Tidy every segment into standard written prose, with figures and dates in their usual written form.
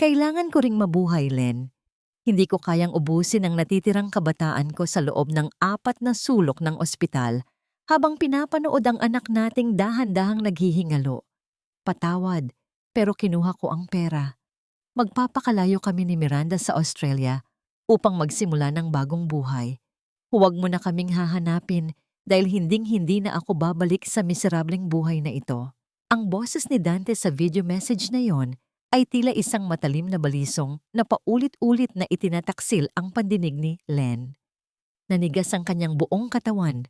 Kailangan ko ring mabuhay, Len. Hindi ko kayang ubusin ang natitirang kabataan ko sa loob ng 4 na sulok ng ospital habang pinapanood ang anak nating dahan-dahang naghihingalo. Patawad, pero kinuha ko ang pera. Magpapakalayo kami ni Miranda sa Australia upang magsimula ng bagong buhay. Huwag mo na kaming hahanapin dahil hinding-hindi na ako babalik sa miserableng buhay na ito. Ang boses ni Dante sa video message na yon ay tila isang matalim na balisong na paulit-ulit na itinataksil ang pandinig ni Len. Nanigas ang kanyang buong katawan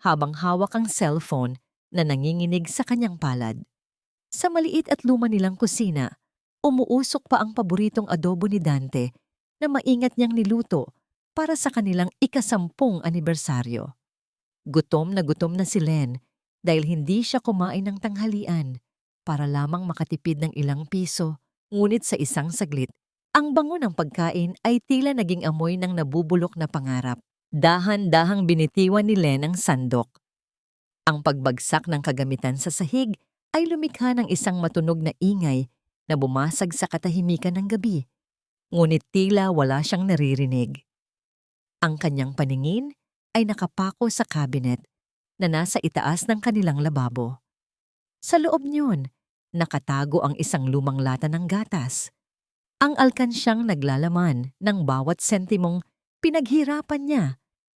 habang hawak ang cellphone na nanginginig sa kanyang palad. Sa maliit at luma nilang kusina, umuusok pa ang paboritong adobo ni Dante na maingat niyang niluto para sa kanilang ika-10 anibersaryo. Gutom na si Len dahil hindi siya kumain ng tanghalian para lamang makatipid ng ilang piso, ngunit sa isang saglit, ang bango ng pagkain ay tila naging amoy ng nabubulok na pangarap. Dahan-dahang binitiwan ni Len ang sandok. Ang pagbagsak ng kagamitan sa sahig ay lumikha ng isang matunog na ingay na bumasag sa katahimikan ng gabi, ngunit tila wala siyang naririnig. Ang kanyang paningin ay nakapako sa cabinet na nasa itaas ng kanilang lababo. Sa loob niyon, nakatago ang isang lumang lata ng gatas. Ang alkansyang naglalaman ng bawat sentimong pinaghirapan niya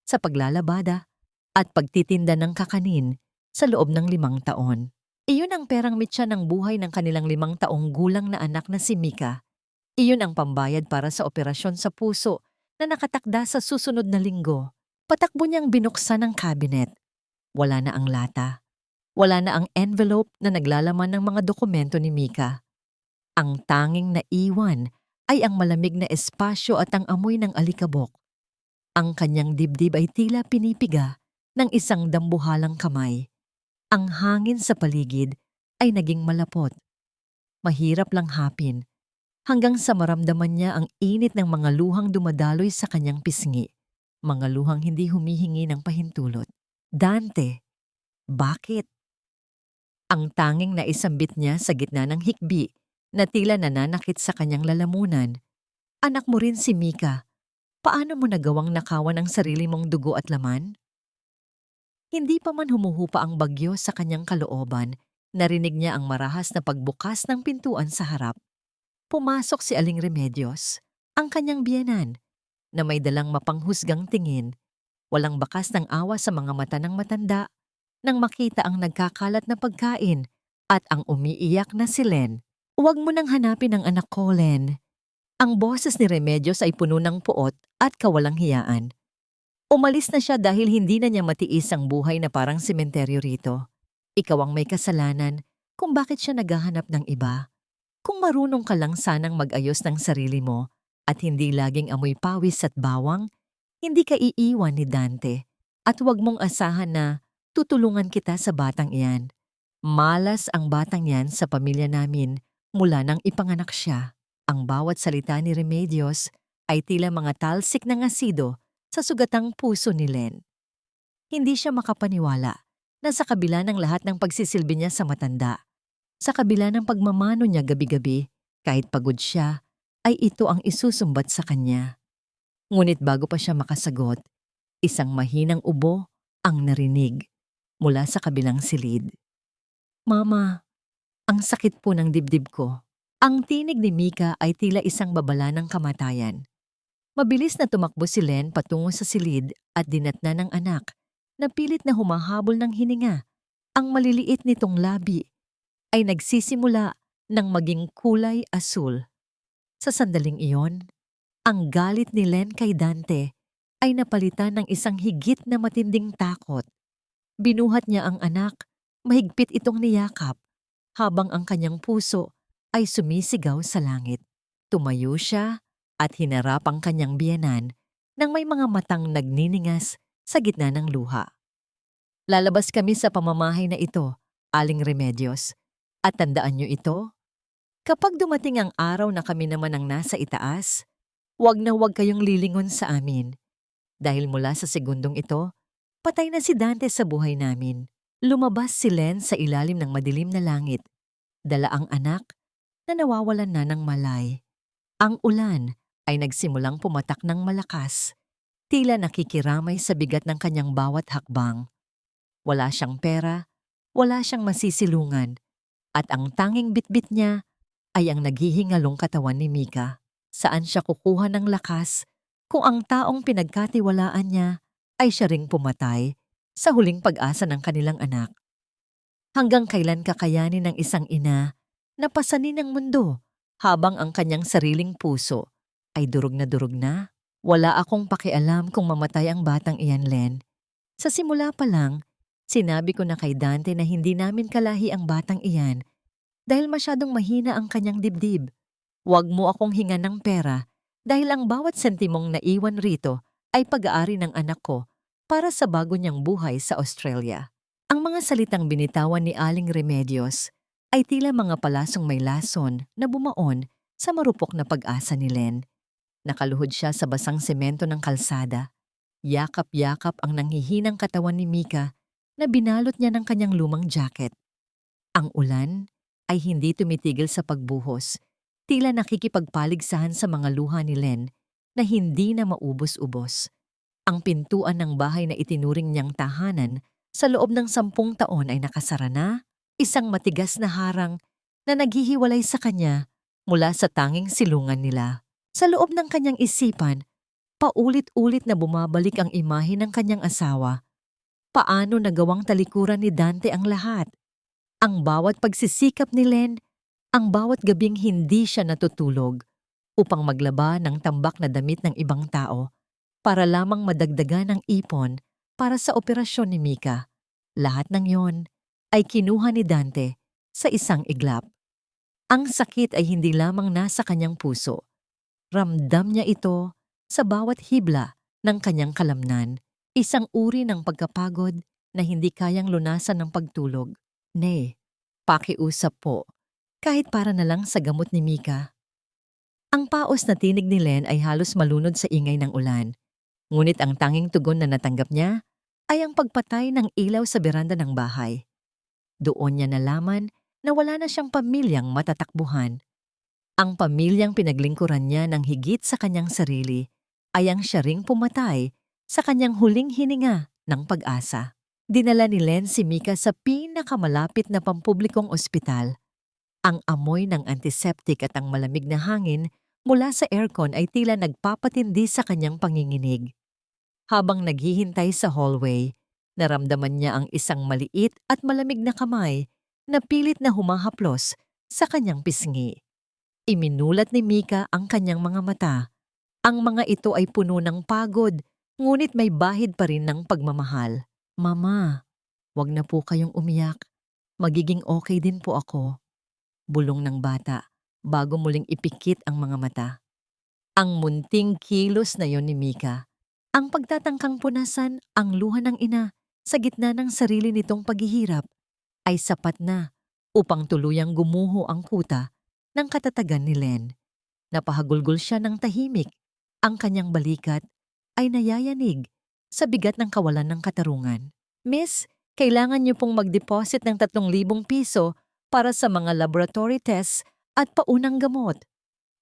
sa paglalabada at pagtitinda ng kakanin sa loob ng 5 taon. Iyon ang perang mitya ng buhay ng kanilang 5 taong gulang na anak na si Mika. Iyon ang pambayad para sa operasyon sa puso na nakatakda sa susunod na linggo. Patakbo niyang binuksan ang cabinet. Wala na ang lata. Wala na ang envelope na naglalaman ng mga dokumento ni Mika. Ang tanging naiwan ay ang malamig na espasyo at ang amoy ng alikabok. Ang kanyang dibdib ay tila pinipiga ng isang dambuhalang kamay. Ang hangin sa paligid ay naging malapot. Mahirap lang hapin hanggang sa maramdaman niya ang init ng mga luhang dumadaloy sa kanyang pisngi. Mga luhang hindi humihingi ng pahintulot. Dante, bakit? Ang tanging naisambit niya sa gitna ng hikbi na tila nananakit sa kanyang lalamunan. Anak mo rin si Mika. Paano mo nagawang nakawan ang sarili mong dugo at laman? Hindi pa man humuhupa ang bagyo sa kanyang kalooban, narinig niya ang marahas na pagbukas ng pintuan sa harap. Pumasok si Aling Remedios, ang kanyang biyenan, na may dalang mapanghusgang tingin. Walang bakas ng awa sa mga mata ng matanda nang makita ang nagkakalat na pagkain at ang umiiyak na si Len. Huwag mo nang hanapin ang anak ko, Len. Ang boses ni Remedios ay puno ng puot at kawalang hiyaan. Umalis na siya dahil hindi na niya matiis ang buhay na parang sementeryo rito. Ikaw ang may kasalanan kung bakit siya naghahanap ng iba. Kung marunong ka lang sanang mag-ayos ng sarili mo at hindi laging amoy pawis at bawang, hindi ka iiwan ni Dante. At huwag mong asahan na tutulungan kita sa batang iyan. Malas ang batang yan sa pamilya namin mula nang ipanganak siya. Ang bawat salita ni Remedios ay tila mga talsik ng asido sa sugatang puso ni Len. Hindi siya makapaniwala na sa kabila ng lahat ng pagsisilbi niya sa matanda, sa kabila ng pagmamano niya gabi-gabi, kahit pagod siya, ay ito ang isusumbat sa kanya. Ngunit bago pa siya makasagot, isang mahinang ubo ang narinig mula sa kabilang silid. Mama, ang sakit po ng dibdib ko. Ang tinig ni Mika ay tila isang babala ng kamatayan. Mabilis na tumakbo si Len patungo sa silid at dinatna ng anak na pilit na humahabol ng hininga. Ang maliliit nitong labi ay nagsisimula ng maging kulay asul. Sa sandaling iyon, ang galit ni Len kay Dante ay napalitan ng isang higit na matinding takot. Binuhat niya ang anak, mahigpit itong niyakap, habang ang kanyang puso ay sumisigaw sa langit. Tumayo siya at hinarap ang kanyang biyenan nang may mga matang nagniningas sa gitna ng luha. Lalabas kami sa pamamahay na ito, Aling Remedios, at tandaan niyo ito. Kapag dumating ang araw na kami naman ang nasa itaas, huwag na huwag kayong lilingon sa amin. Dahil mula sa segundong ito, patay na si Dante sa buhay namin. Lumabas si Len sa ilalim ng madilim na langit. Dala ang anak na nawawalan na ng malay. Ang ulan ay nagsimulang pumatak ng malakas, tila nakikiramay sa bigat ng kanyang bawat hakbang. Wala siyang pera, wala siyang masisilungan, at ang tanging bitbit niya ay ang naghihingalong katawan ni Mika. Saan siya kukuha ng lakas kung ang taong pinagkatiwalaan niya ay siya ring pumatay sa huling pag-asa ng kanilang anak? Hanggang kailan kakayanin ng isang ina na pasanin ang mundo habang ang kanyang sariling puso ay durog na durog na? Wala akong pakialam kung mamatay ang batang iyan, Len. Sa simula pa lang, sinabi ko na kay Dante na hindi namin kalahi ang batang iyan dahil masyadong mahina ang kanyang dibdib. Huwag mo akong hingan ng pera dahil ang bawat sentimong naiwan rito ay pag-aari ng anak ko para sa bago niyang buhay sa Australia. Ang mga salitang binitawan ni Aling Remedios ay tila mga palasong may lason na bumaon sa marupok na pag-asa ni Len. Nakaluhod siya sa basang semento ng kalsada. Yakap-yakap ang nanghihinang katawan ni Mika na binalot niya ng kanyang lumang jacket. Ang ulan ay hindi tumitigil sa pagbuhos, tila nakikipagpaligsahan sa mga luha ni Len na hindi na maubos-ubos. Ang pintuan ng bahay na itinuring niyang tahanan sa loob ng 10 taon ay nakasara na, isang matigas na harang na naghihiwalay sa kanya mula sa tanging silungan nila. Sa loob ng kanyang isipan, paulit-ulit na bumabalik ang imahe ng kanyang asawa. Paano nagawang talikuran ni Dante ang lahat? Ang bawat pagsisikap ni Len, ang bawat gabing hindi siya natutulog upang maglaba ng tambak na damit ng ibang tao para lamang madagdagan ng ipon para sa operasyon ni Mika. Lahat ng yon ay kinuha ni Dante sa isang iglap. Ang sakit ay hindi lamang nasa kanyang puso. Ramdam niya ito sa bawat hibla ng kanyang kalamnan, isang uri ng pagkapagod na hindi kayang lunasan ng pagtulog. Nay, pakiusap po, kahit para na lang sa gamot ni Mika. Ang paos na tinig ni Len ay halos malunod sa ingay ng ulan. Ngunit ang tanging tugon na natanggap niya ay ang pagpatay ng ilaw sa beranda ng bahay. Doon niya nalaman na wala na siyang pamilyang matatakbuhan. Ang pamilyang pinaglingkuran niya ng higit sa kanyang sarili ay ang siya ring pumatay sa kanyang huling hininga ng pag-asa. Dinala ni Len si Mika sa pinakamalapit na pampublikong ospital. Ang amoy ng antiseptic at ang malamig na hangin mula sa aircon ay tila nagpapatindi sa kanyang panginginig. Habang naghihintay sa hallway, naramdaman niya ang isang maliit at malamig na kamay na pilit na humahaplos sa kanyang pisngi. Iminulat ni Mika ang kanyang mga mata. Ang mga ito ay puno ng pagod, ngunit may bahid pa rin ng pagmamahal. Mama, wag na po kayong umiyak. Magiging okay din po ako. Bulong ng bata bago muling ipikit ang mga mata. Ang munting kilos na yon ni Mika, ang pagtatangkang punasan ang luha ng ina sa gitna ng sarili nitong paghihirap, ay sapat na upang tuluyang gumuho ang kuta ng katatagan ni Len. Napahagulgol siya ng tahimik. Ang kanyang balikat ay nayayanig sa bigat ng kawalan ng katarungan. Miss, kailangan niyo pong mag-deposit ng 3,000 piso para sa mga laboratory tests at paunang gamot.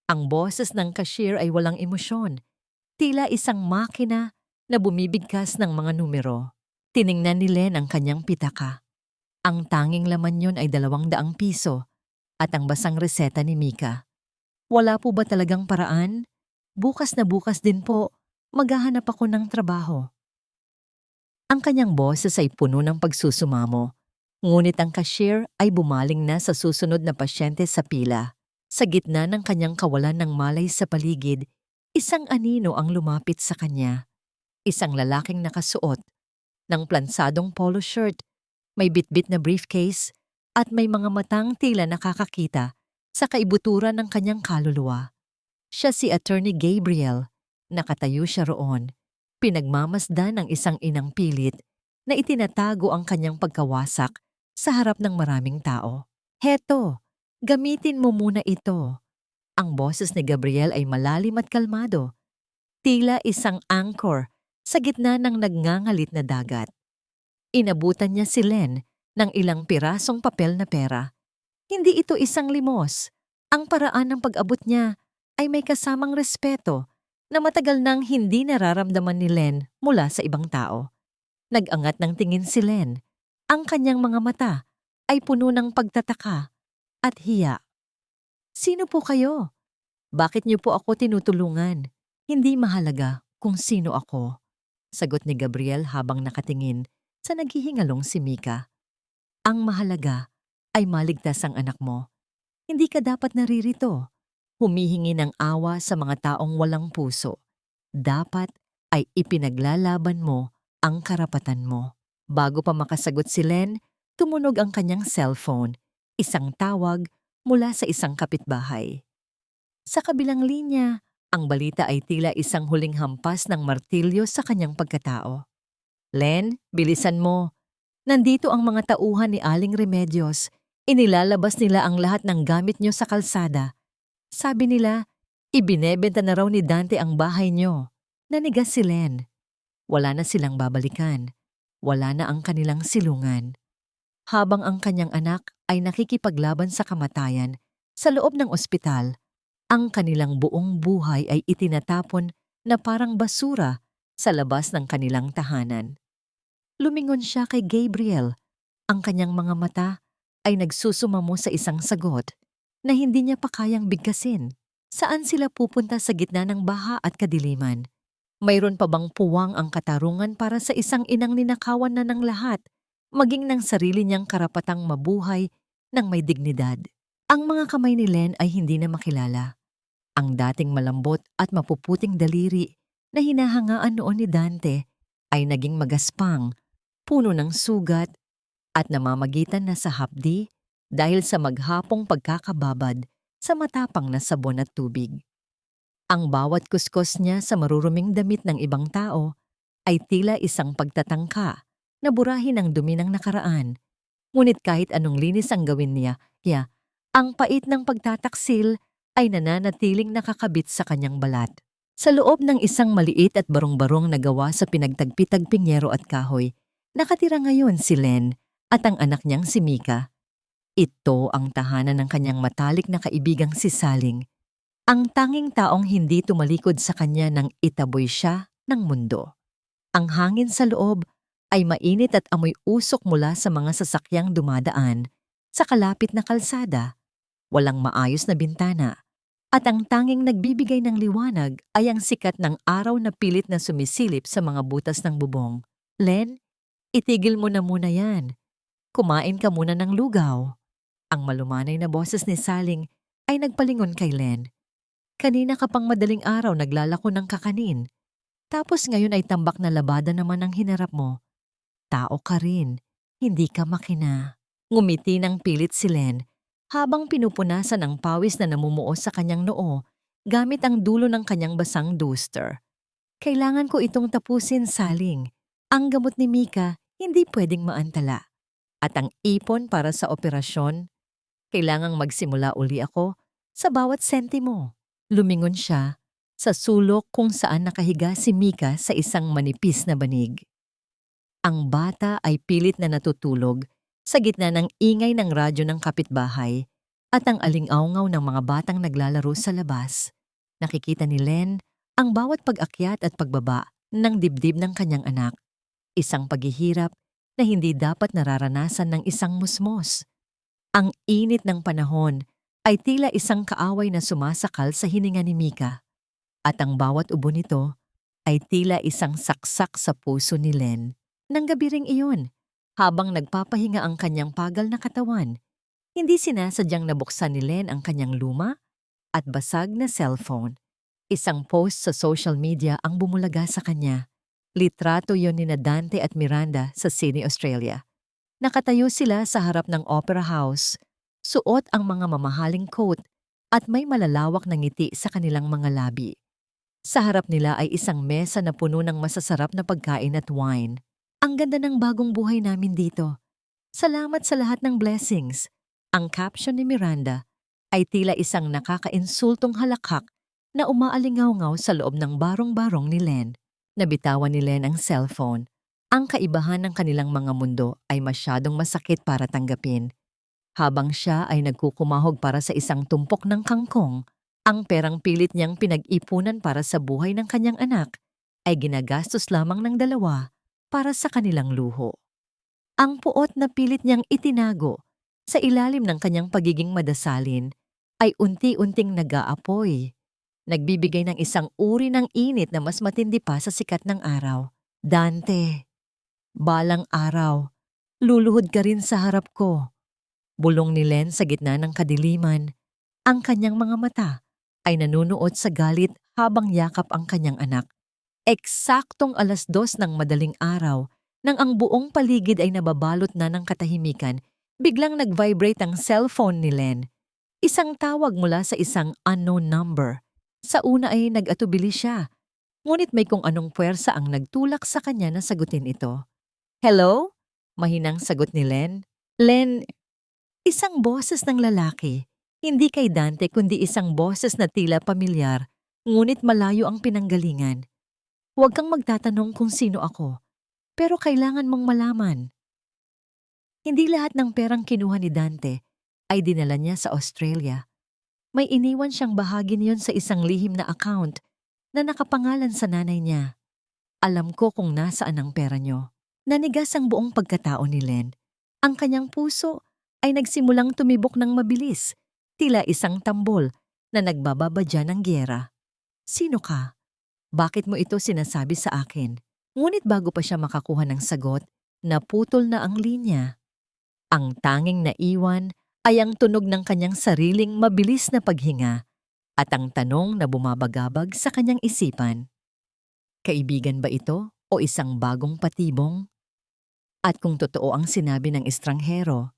Ang boses ng cashier ay walang emosyon. Tila isang makina na bumibigkas ng mga numero. Tiningnan ni Len ang kanyang pitaka. Ang tanging laman yon ay 200 piso at ang basang reseta ni Mika. Wala po ba talagang paraan? Bukas na bukas din po, maghahanap ako ng trabaho. Ang kanyang boses ay puno ng pagsusumamo, ngunit ang cashier ay bumaling na sa susunod na pasyente sa pila. Sa gitna ng kanyang kawalan ng malay sa paligid, isang anino ang lumapit sa kanya. Isang lalaking nakasuot ng plansadong polo shirt, may bitbit na briefcase at may mga matang tila nakakakita sa kaibuturan ng kanyang kaluluwa. Siya si Attorney Gabriel. Nakatayo siya roon, pinagmamasdan ng isang inang pilit na itinatago ang kanyang pagkawasak sa harap ng maraming tao. Heto, gamitin mo muna ito. Ang boses ni Gabriel ay malalim at kalmado, tila isang anchor sa gitna ng nagngangalit na dagat. Inabutan niya si Len ng ilang pirasong papel na pera. Hindi ito isang limos. Ang paraan ng pag-abot niya ay may kasamang respeto na matagal nang hindi nararamdaman ni Len mula sa ibang tao. Nag-angat ng tingin si Len. Ang kanyang mga mata ay puno ng pagtataka at hiya. Sino po kayo? Bakit niyo po ako tinutulungan? Hindi mahalaga kung sino ako, sagot ni Gabriel habang nakatingin sa naghihingalong si Mika. Ang mahalaga ay maligtas ang anak mo. Hindi ka dapat naririto. Humihingi ng awa sa mga taong walang puso. Dapat ay ipinaglalaban mo ang karapatan mo. Bago pa makasagot si Len, tumunog ang kanyang cellphone, isang tawag mula sa isang kapitbahay. Sa kabilang linya, ang balita ay tila isang huling hampas ng martilyo sa kanyang pagkatao. Len, bilisan mo. Nandito ang mga tauhan ni Aling Remedios. Inilalabas nila ang lahat ng gamit nyo sa kalsada. Sabi nila, ibinebenta na raw ni Dante ang bahay nyo. Nanigas si Len. Wala na silang babalikan. Wala na ang kanilang silungan. Habang ang kanyang anak ay nakikipaglaban sa kamatayan sa loob ng ospital, ang kanilang buong buhay ay itinatapon na parang basura sa labas ng kanilang tahanan. Lumingon siya kay Gabriel. Ang kanyang mga mata ay nagsusumamo sa isang sagot na hindi niya pa kayang bigkasin. Saan sila pupunta sa gitna ng baha at kadiliman? Mayroon pa bang puwang ang katarungan para sa isang inang ninakawan na ng lahat, maging ng sarili niyang karapatang mabuhay ng may dignidad? Ang mga kamay ni Len ay hindi na makilala. Ang dating malambot at mapuputing daliri na hinahangaan noon ni Dante ay naging magaspang, puno ng sugat at namamagitan na sa hapdi dahil sa maghapong pagkakababad sa matapang na sabon at tubig. Ang bawat kuskos niya sa maruruming damit ng ibang tao ay tila isang pagtatangka na burahin ang dumi ng nakaraan. Ngunit kahit anong linis ang gawin niya, ang pait ng pagtataksil ay nananatiling nakakabit sa kanyang balat. Sa loob ng isang maliit at barong-barong na gawa sa pinagtagpi-tagping yero at kahoy, nakatira ngayon si Len at ang anak niyang si Mika. Ito ang tahanan ng kanyang matalik na kaibigang si Saling, ang tanging taong hindi tumalikod sa kanya nang itaboy siya ng mundo. Ang hangin sa loob ay mainit at amoy usok mula sa mga sasakyang dumadaan sa kalapit na kalsada. Walang maayos na bintana. At ang tanging nagbibigay ng liwanag ay ang sikat ng araw na pilit na sumisilip sa mga butas ng bubong. Len, itigil mo na muna yan. Kumain ka muna ng lugaw. Ang malumanay na boses ni Saling ay nagpalingon kay Len. Kanina ka pang madaling araw naglalako ng kakanin. Tapos ngayon ay tambak na labada naman ang hinarap mo. Tao ka rin, hindi ka makina. Ngumiti ng pilit si Len habang pinupunasan ang pawis na namumuo sa kanyang noo gamit ang dulo ng kanyang basang duster. Kailangan ko itong tapusin, Saling. Ang gamot ni Mika hindi pwedeng maantala. At ang ipon para sa operasyon, kailangang magsimula uli ako sa bawat sentimo. Lumingon siya sa sulok kung saan nakahiga si Mika sa isang manipis na banig. Ang bata ay pilit na natutulog sa gitna ng ingay ng radyo ng kapitbahay at ang aling-aungaw ng mga batang naglalaro sa labas. Nakikita ni Len ang bawat pag-akyat at pagbaba ng dibdib ng kanyang anak. Isang paghihirap na hindi dapat nararanasan ng isang musmos. Ang init ng panahon ay tila isang kaaway na sumasakal sa hininga ni Mika. At ang bawat ubo nito ay tila isang saksak sa puso ni Len. Nang gabi ring iyon, habang nagpapahinga ang kanyang pagal na katawan, hindi sinasadyang nabuksan ni Len ang kanyang luma at basag na cellphone. Isang post sa social media ang bumulaga sa kanya. Litrato yon ni Dante at Miranda sa Sydney, Australia. Nakatayo sila sa harap ng Opera House, suot ang mga mamahaling coat at may malalawak na ngiti sa kanilang mga labi. Sa harap nila ay isang mesa na puno ng masasarap na pagkain at wine. Ang ganda ng bagong buhay namin dito. Salamat sa lahat ng blessings. Ang caption ni Miranda ay tila isang nakakainsultong halakhak na umaalingaw-ngaw sa loob ng barong-barong ni Len. Nabitawan ni Len ang cellphone. Ang kaibahan ng kanilang mga mundo ay masyadong masakit para tanggapin. Habang siya ay nagkukumahog para sa isang tumpok ng kangkong, Ang perang pilit niyang pinag-ipunan para sa buhay ng kanyang anak ay ginagastos lamang ng dalawa para sa kanilang luho. Ang puot na pilit niyang itinago sa ilalim ng kanyang pagiging madasalin ay unti-unting nag-aapoy, nagbibigay ng isang uri ng init na mas matindi pa sa sikat ng araw. Dante, balang araw, luluhod ka rin sa harap ko. Bulong ni Len sa gitna ng kadiliman. Ang kanyang mga mata ay nanunuot sa galit habang yakap ang kanyang anak. Eksaktong 2:00 ng madaling araw, nang ang buong paligid ay nababalot na ng katahimikan, biglang nag-vibrate ang cellphone ni Len. Isang tawag mula sa isang unknown number. Sa una ay nag-atubili siya, ngunit may kung anong puwersa ang nagtulak sa kanya na sagutin ito. "Hello?" Mahinang sagot ni Len. "Len," isang boses ng lalaki. Hindi kay Dante kundi isang boses na tila pamilyar, ngunit malayo ang pinanggalingan. "Huwag kang magtatanong kung sino ako, pero kailangan mong malaman." Hindi lahat ng perang kinuha ni Dante ay dinala niya sa Australia. May iniwan siyang bahagi niyon sa isang lihim na account na nakapangalan sa nanay niya. "Alam ko kung nasaan ang pera niyo." Nanigas ang buong pagkatao ni Len. Ang kanyang puso ay nagsimulang tumibok ng mabilis, tila isang tambol na nagbababadya ng giyera. "Sino ka? Bakit mo ito sinasabi sa akin?" Ngunit bago pa siya makakuha ng sagot, naputol na ang linya. Ang tanging naiwan ay ang tunog ng kanyang sariling mabilis na paghinga at ang tanong na bumabagabag sa kanyang isipan. Kaibigan ba ito o isang bagong patibong? At kung totoo ang sinabi ng estranghero,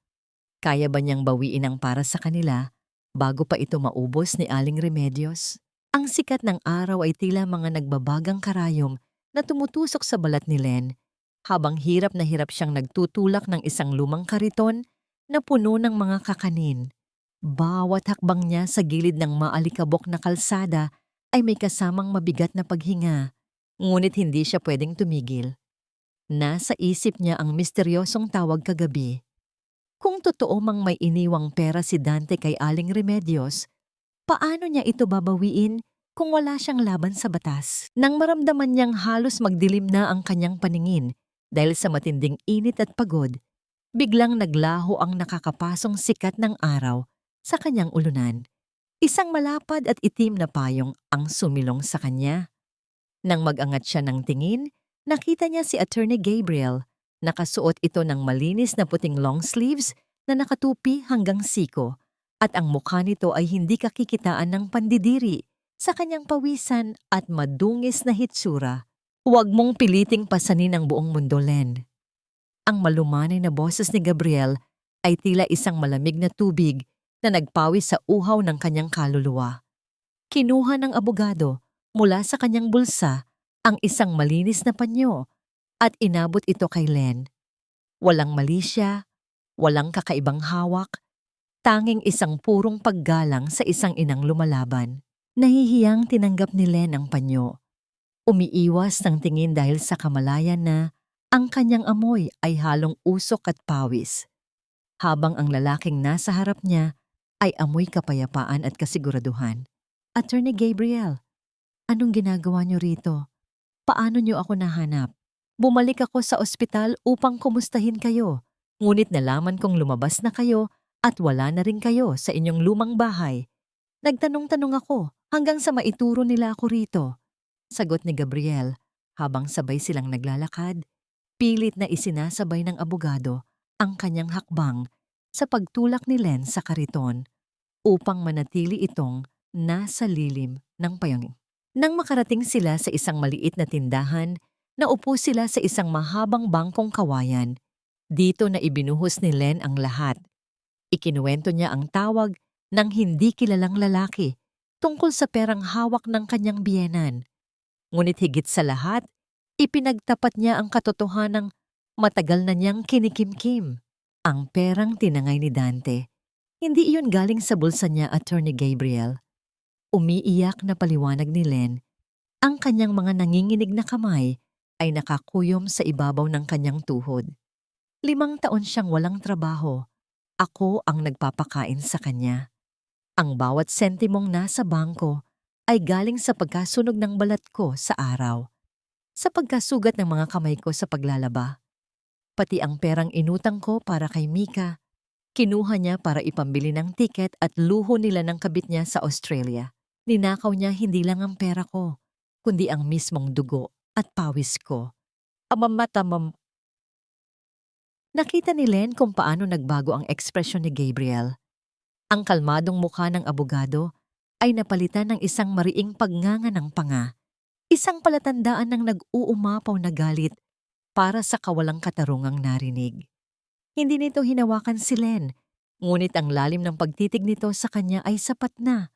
kaya ba niyang bawiin ang para sa kanila bago pa ito maubos ni Aling Remedios? Ang sikat ng araw ay tila mga nagbabagang karayom na tumutusok sa balat ni Len, habang hirap na hirap siyang nagtutulak ng isang lumang kariton na puno ng mga kakanin. Bawat hakbang niya sa gilid ng maalikabok na kalsada ay may kasamang mabigat na paghinga, ngunit hindi siya pwedeng tumigil. Nasa isip niya ang misteryosong tawag kagabi. Kung totoo mang may iniwang pera si Dante kay Aling Remedios, paano niya ito babawiin kung wala siyang laban sa batas? Nang maramdaman niyang halos magdilim na ang kanyang paningin dahil sa matinding init at pagod, biglang naglaho ang nakakapasong sikat ng araw sa kanyang ulunan. Isang malapad at itim na payong ang sumilong sa kanya. Nang mag-angat siya ng tingin, nakita niya si Attorney Gabriel. Nakasuot ito ng malinis na puting long sleeves na nakatupi hanggang siko, at ang mukha nito ay hindi kakikitaan ng pandidiri sa kanyang pawisan at madungis na hitsura. "Huwag mong piliting pasanin ang buong mundo, Len." Ang malumanay na boses ni Gabriel ay tila isang malamig na tubig na nagpawis sa uhaw ng kanyang kaluluwa. Kinuha ng abogado mula sa kanyang bulsa ang isang malinis na panyo at inabot ito kay Len. Walang mali siya, walang kakaibang hawak, tanging isang purong paggalang sa isang inang lumalaban. Nahihiyang tinanggap ni Len ang panyo. Umiiwas ng tingin dahil sa kamalayan na ang kanyang amoy ay halong usok at pawis, habang ang lalaking nasa harap niya ay amoy kapayapaan at kasiguraduhan. "Attorney Gabriel, anong ginagawa niyo rito? Paano niyo ako nahanap? Bumalik ako sa ospital upang kumustahin kayo, ngunit nalaman kong lumabas na kayo at wala na rin kayo sa inyong lumang bahay. Nagtanong-tanong ako hanggang sa maituro nila ako rito." Sagot ni Gabriel habang sabay silang naglalakad. Pilit na isinasabay ng abogado ang kanyang hakbang sa pagtulak ni Len sa kariton upang manatili itong nasa lilim ng payong. Nang makarating sila sa isang maliit na tindahan, naupo sila sa isang mahabang bangkong kawayan. Dito na ibinuhos ni Len ang lahat. Ikinuwento niya ang tawag ng hindi kilalang lalaki tungkol sa perang hawak ng kanyang biyenan. Ngunit higit sa lahat, ipinagtapat niya ang katotohanang matagal na niyang kinikimkim. Ang perang tinangay ni Dante, hindi iyon galing sa bulsa niya, Attorney Gabriel. Umiiyak na paliwanag ni Len, ang kanyang mga nanginginig na kamay ay nakakuyom sa ibabaw ng kanyang tuhod. 5 taon siyang walang trabaho. Ako ang nagpapakain sa kanya. Ang bawat sentimong nasa bangko ay galing sa pagkasunog ng balat ko sa araw, sa pagkasugat ng mga kamay ko sa paglalaba. Pati ang perang inutang ko para kay Mika, kinuha niya para ipambili ng tiket at luho nila ng kabit niya sa Australia. Ninakaw niya hindi lang ang pera ko, kundi ang mismong dugo at pawis ko. Amamatamam. Nakita ni Len kung paano nagbago ang ekspresyon ni Gabriel. Ang kalmadong mukha ng abogado ay napalitan ng isang mariing pagnganga ng panga, isang palatandaan ng nag-uumapaw na galit para sa kawalang katarungang narinig. Hindi nito hinawakan si Len, ngunit ang lalim ng pagtitig nito sa kanya ay sapat na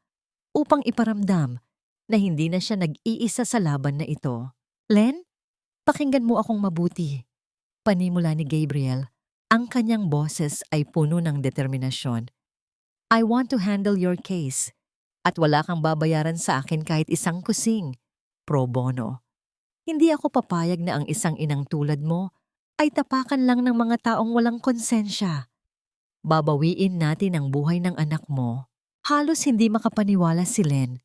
upang iparamdam na hindi na siya nag-iisa sa laban na ito. Len, pakinggan mo akong mabuti. Panimula ni Gabriel, ang kanyang boses ay puno ng determinasyon. I want to handle your case at wala kang babayaran sa akin kahit isang kusing. Pro bono. Hindi ako papayag na ang isang inang tulad mo ay tapakan lang ng mga taong walang konsensya. Babawiin natin ang buhay ng anak mo. Halos hindi makapaniwala si Len.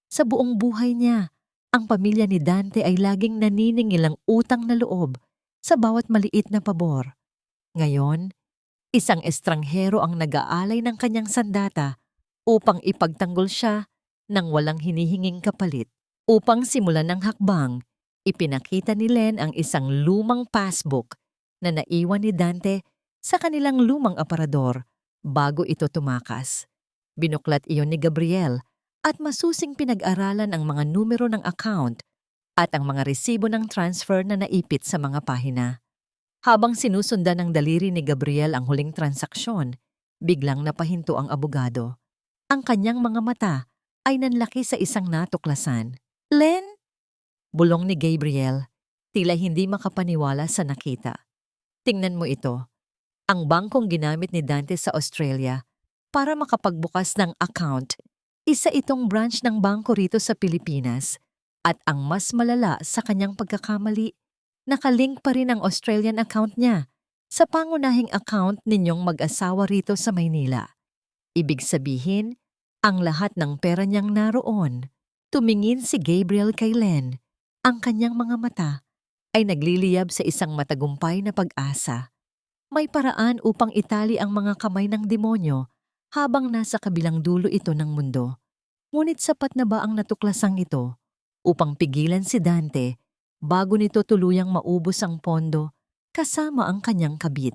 Sa buong buhay niya, ang pamilya ni Dante ay laging naniningil ang utang na loob sa bawat maliit na pabor. Ngayon, isang estranghero ang nag-aalay ng kanyang sandata upang ipagtanggol siya ng walang hinihinging kapalit. Upang simulan ng hakbang, ipinakita ni Len ang isang lumang passbook na naiwan ni Dante sa kanilang lumang aparador bago ito tumakas. Binuklat iyon ni Gabriel at masusing pinag-aralan ang mga numero ng account at ang mga resibo ng transfer na naipit sa mga pahina. Habang sinusundan ng daliri ni Gabriel ang huling transaksyon, biglang napahinto ang abogado. Ang kanyang mga mata ay nanlaki sa isang natuklasan. Len? Bulong ni Gabriel, tila hindi makapaniwala sa nakita. Tingnan mo ito. Ang bangkong ginamit ni Dante sa Australia para makapagbukas ng account, isa itong branch ng bangko rito sa Pilipinas. At ang mas malala sa kanyang pagkakamali, nakalink pa rin ang Australian account niya sa pangunahing account ninyong mag-asawa rito sa Maynila. Ibig sabihin, ang lahat ng pera niyang naroon. Tumingin si Gabriel kay Len. Ang kanyang mga mata ay nagliliyab sa isang matagumpay na pag-asa. May paraan upang itali ang mga kamay ng demonyo habang nasa kabilang dulo ito ng mundo. Ngunit sapat na ba ang natuklasang ito upang pigilan si Dante bago nito tuluyang maubos ang pondo kasama ang kanyang kabit?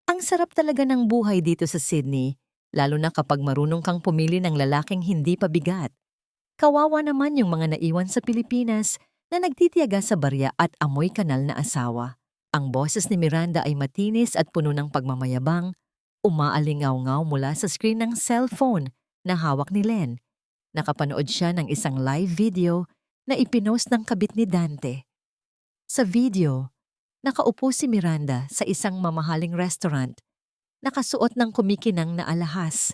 Ang sarap talaga ng buhay dito sa Sydney, lalo na kapag marunong kang pumili ng lalaking hindi pabigat. Kawawa naman yung mga naiwan sa Pilipinas na nagtitiyaga sa barya at amoy kanal na asawa. Ang boses ni Miranda ay matinis at puno ng pagmamayabang, umaalingaw-ngaw mula sa screen ng cellphone na hawak ni Len. Nakapanood siya ng isang live video na ipinost ng kabit ni Dante. Sa video, nakaupo si Miranda sa isang mamahaling restaurant, nakasuot ng kumikinang na alahas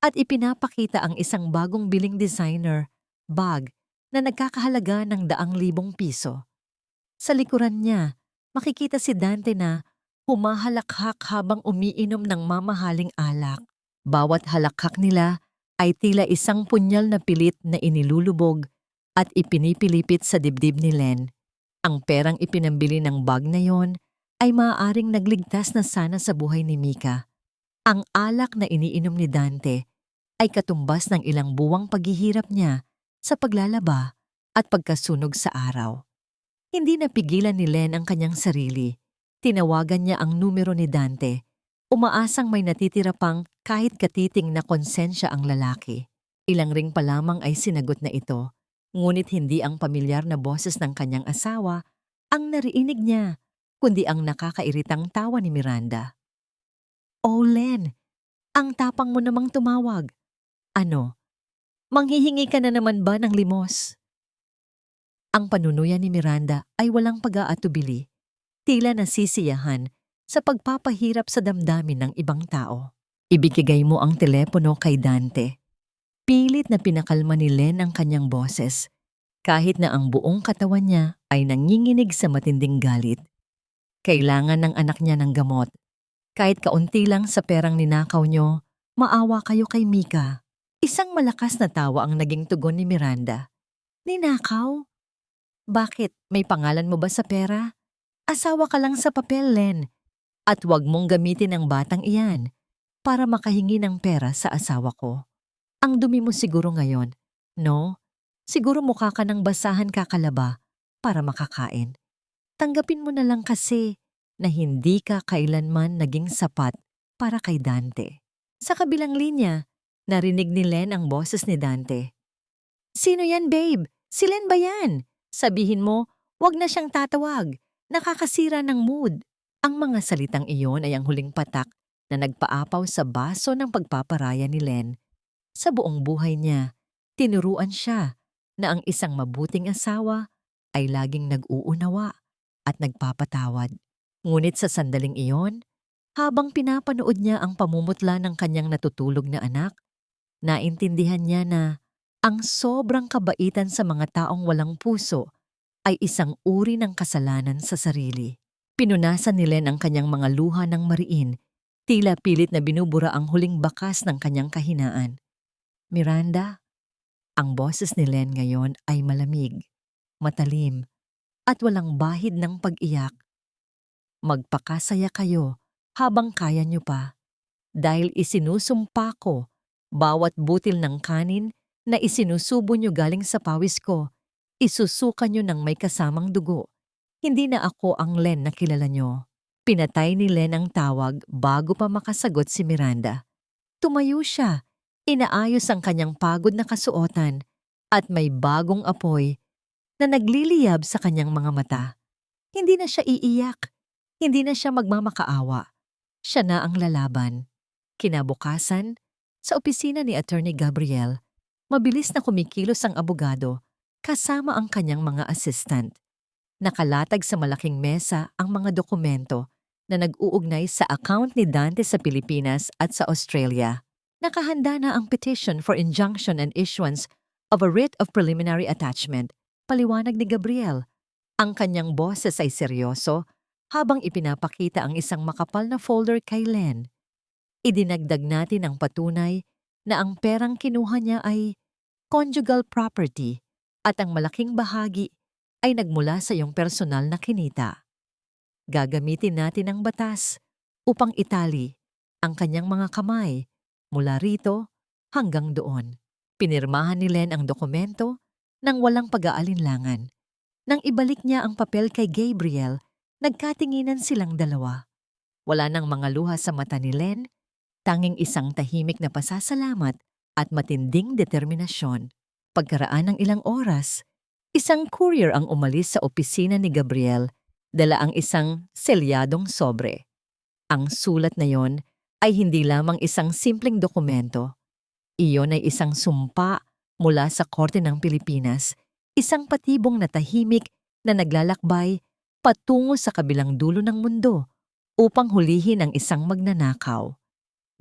at ipinapakita ang isang bagong biling designer bag na nagkakahalaga ng 100,000 piso. Sa likuran niya, makikita si Dante na humahalakhak habang umiinom ng mamahaling alak. Bawat halakhak nila ay tila isang punyal na pilit na inilulubog at ipinipilipit sa dibdib ni Len. Ang perang ipinambili ng bag na yon ay maaaring nagligtas na sana sa buhay ni Mika. Ang alak na iniinom ni Dante ay katumbas ng ilang buwang paghihirap niya sa paglalaba at pagkasunog sa araw. Hindi napigilan ni Len ang kanyang sarili. Tinawagan niya ang numero ni Dante. Umaasang may natitira pang kahit katiting na konsensya ang lalaki. Ilang ring pa lamang ay sinagot na ito, ngunit hindi ang pamilyar na boses ng kanyang asawa ang narinig niya, kundi ang nakakairitang tawa ni Miranda. "Oh, Len, ang tapang mo namang tumawag. Ano? Manghihingi ka na naman ba ng limos?" Ang panunuya ni Miranda ay walang pag-aatubili, tila nasisiyahan sa pagpapahirap sa damdamin ng ibang tao. Ibigay mo ang telepono kay Dante. Pilit na pinakalma ni Len ang kanyang boses, kahit na ang buong katawan niya ay nanginginig sa matinding galit. Kailangan ng anak niya ng gamot. Kahit kaunti lang sa perang ninakaw niyo, maawa kayo kay Mika. Isang malakas na tawa ang naging tugon ni Miranda. Ninakaw? Bakit? May pangalan mo ba sa pera? Asawa ka lang sa papel, Len. At huwag mong gamitin ang batang iyan para makahingi ng pera sa asawa ko. Ang dumi mo siguro ngayon, no? Siguro mukha ka ng basahan kakalaba para makakain. Tanggapin mo na lang kasi na hindi ka kailanman naging sapat para kay Dante. Sa kabilang linya, narinig ni Len ang boses ni Dante. Sino yan, babe? Si Len ba yan? Sabihin mo, wag na siyang tatawag. Nakakasira ng mood. Ang mga salitang iyon ay ang huling patak na nagpaapaw sa baso ng pagpaparaya ni Len. Sa buong buhay niya, tinuruan siya na ang isang mabuting asawa ay laging nag-uunawa at nagpapatawad. Ngunit sa sandaling iyon, habang pinapanood niya ang pamumutla ng kanyang natutulog na anak, naintindihan niya na ang sobrang kabaitan sa mga taong walang puso ay isang uri ng kasalanan sa sarili. Pinunasan ni Len ang kanyang mga luha ng mariin, tila pilit na binubura ang huling bakas ng kanyang kahinaan. Miranda, ang boses ni Len ngayon ay malamig, matalim, at walang bahid ng pag-iyak. Magpakasaya kayo habang kaya nyo pa, dahil isinusumpa ko bawat butil ng kanin na isinusubo nyo galing sa pawis ko, isusuka nyo ng may kasamang dugo. Hindi na ako ang Len na kilala nyo. Pinatay ni Len ang tawag bago pa makasagot si Miranda. Tumayo siya, inaayos ang kanyang pagod na kasuotan at may bagong apoy na nagliliyab sa kanyang mga mata. Hindi na siya iiyak, hindi na siya magmamakaawa. Siya na ang lalaban. Kinabukasan, sa opisina ni Attorney Gabriel, mabilis na kumikilos ang abogado kasama ang kanyang mga assistant. Nakalatag sa malaking mesa ang mga dokumento na nag-uugnay sa account ni Dante sa Pilipinas at sa Australia. Nakahanda na ang petition for injunction and issuance of a writ of preliminary attachment, paliwanag ni Gabriel. Ang kanyang boses ay seryoso habang ipinapakita ang isang makapal na folder kay Len. Idinagdag natin ang patunay na ang perang kinuha niya ay conjugal property at ang malaking bahagi ay nagmula sa iyong personal na kinita. Gagamitin natin ang batas upang itali ang kanyang mga kamay mula rito hanggang doon. Pinirmahan ni Len ang dokumento nang walang pag-aalinlangan. Nang ibalik niya ang papel kay Gabriel, nagkatinginan silang dalawa. Wala nang mga luha sa mata ni Len, tanging isang tahimik na pasasalamat at matinding determinasyon. Pagkaraan ng ilang oras, isang courier ang umalis sa opisina ni Gabriel, dala ang isang selyadong sobre. Ang sulat na yon ay hindi lamang isang simpleng dokumento. Iyon ay isang sumpa mula sa Korte ng Pilipinas, isang patibong na tahimik na naglalakbay patungo sa kabilang dulo ng mundo upang hulihin ang isang magnanakaw.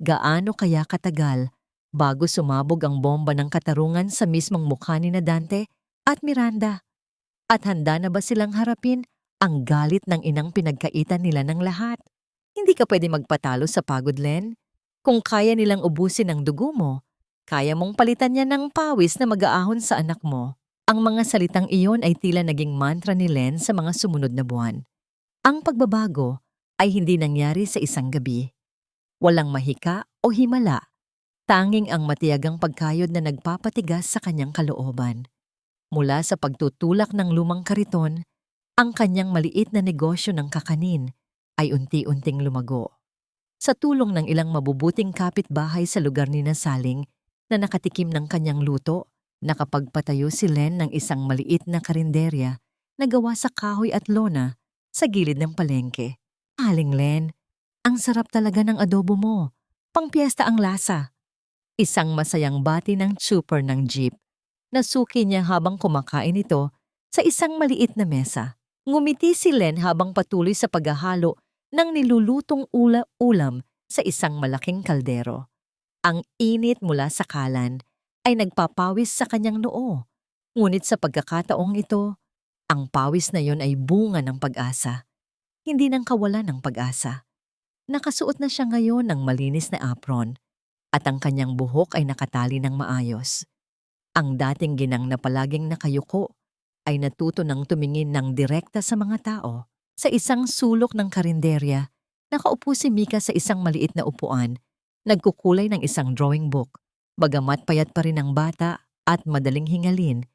Gaano kaya katagal bago sumabog ang bomba ng katarungan sa mismong mukha ni Dante at Miranda? At handa na ba silang harapin ang galit ng inang pinagkaitan nila ng lahat? Hindi ka pwede magpatalo sa pagod, Len. Kung kaya nilang ubusin ang dugo mo, kaya mong palitan niya ng pawis na mag-aahon sa anak mo. Ang mga salitang iyon ay tila naging mantra ni Len sa mga sumunod na buwan. Ang pagbabago ay hindi nangyari sa isang gabi. Walang mahika o himala, tanging ang matiyagang pagkayod na nagpapatigas sa kanyang kalooban. Mula sa pagtutulak ng lumang kariton, ang kanyang maliit na negosyo ng kakanin ay unti-unting lumago. Sa tulong ng ilang mabubuting kapitbahay sa lugar ni Nasaling na nakatikim ng kanyang luto, nakapagpatayo si Len ng isang maliit na karinderya na gawa sa kahoy at lona sa gilid ng palengke. Aling Len, ang sarap talaga ng adobo mo. Pangpiesta ang lasa. Isang masayang bati ng trooper ng jeep. Nasuki niya habang kumakain ito sa isang maliit na mesa. Ngumiti si Len habang patuloy sa paghahalo ng nilulutong ulam sa isang malaking kaldero. Ang init mula sa kalan ay nagpapawis sa kanyang noo. Ngunit sa pagkakataong ito, ang pawis na yon ay bunga ng pag-asa. Hindi nang kawalan ng pag-asa. Nakasuot na siya ngayon ng malinis na apron. at ang kanyang buhok ay nakatali ng maayos. Ang dating ginang na palaging nakayuko ay natuto ng tumingin ng direkta sa mga tao. Sa isang sulok ng karinderya, nakaupo si Mika sa isang maliit na upuan, nagkukulay ng isang drawing book. Bagamat payat pa rin ang bata at madaling hingalin,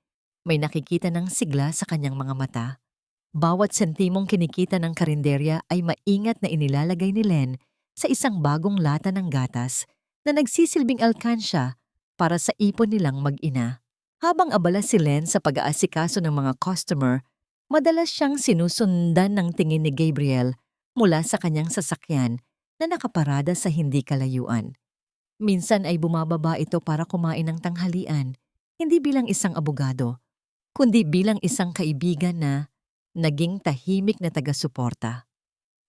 may nakikita ng sigla sa kanyang mga mata. Bawat sentimong kinikita ng karinderya ay maingat na inilalagay ni Len sa isang bagong lata ng gatas na nagsisilbing alkansya para sa ipon nilang mag-ina. Habang abala si Len sa pag-aasikaso ng mga customer, madalas siyang sinusundan ng tingin ni Gabriel mula sa kanyang sasakyan na nakaparada sa hindi kalayuan. Minsan ay bumababa ito para kumain ng tanghalian, hindi bilang isang abogado, kundi bilang isang kaibigan na naging tahimik na taga-suporta.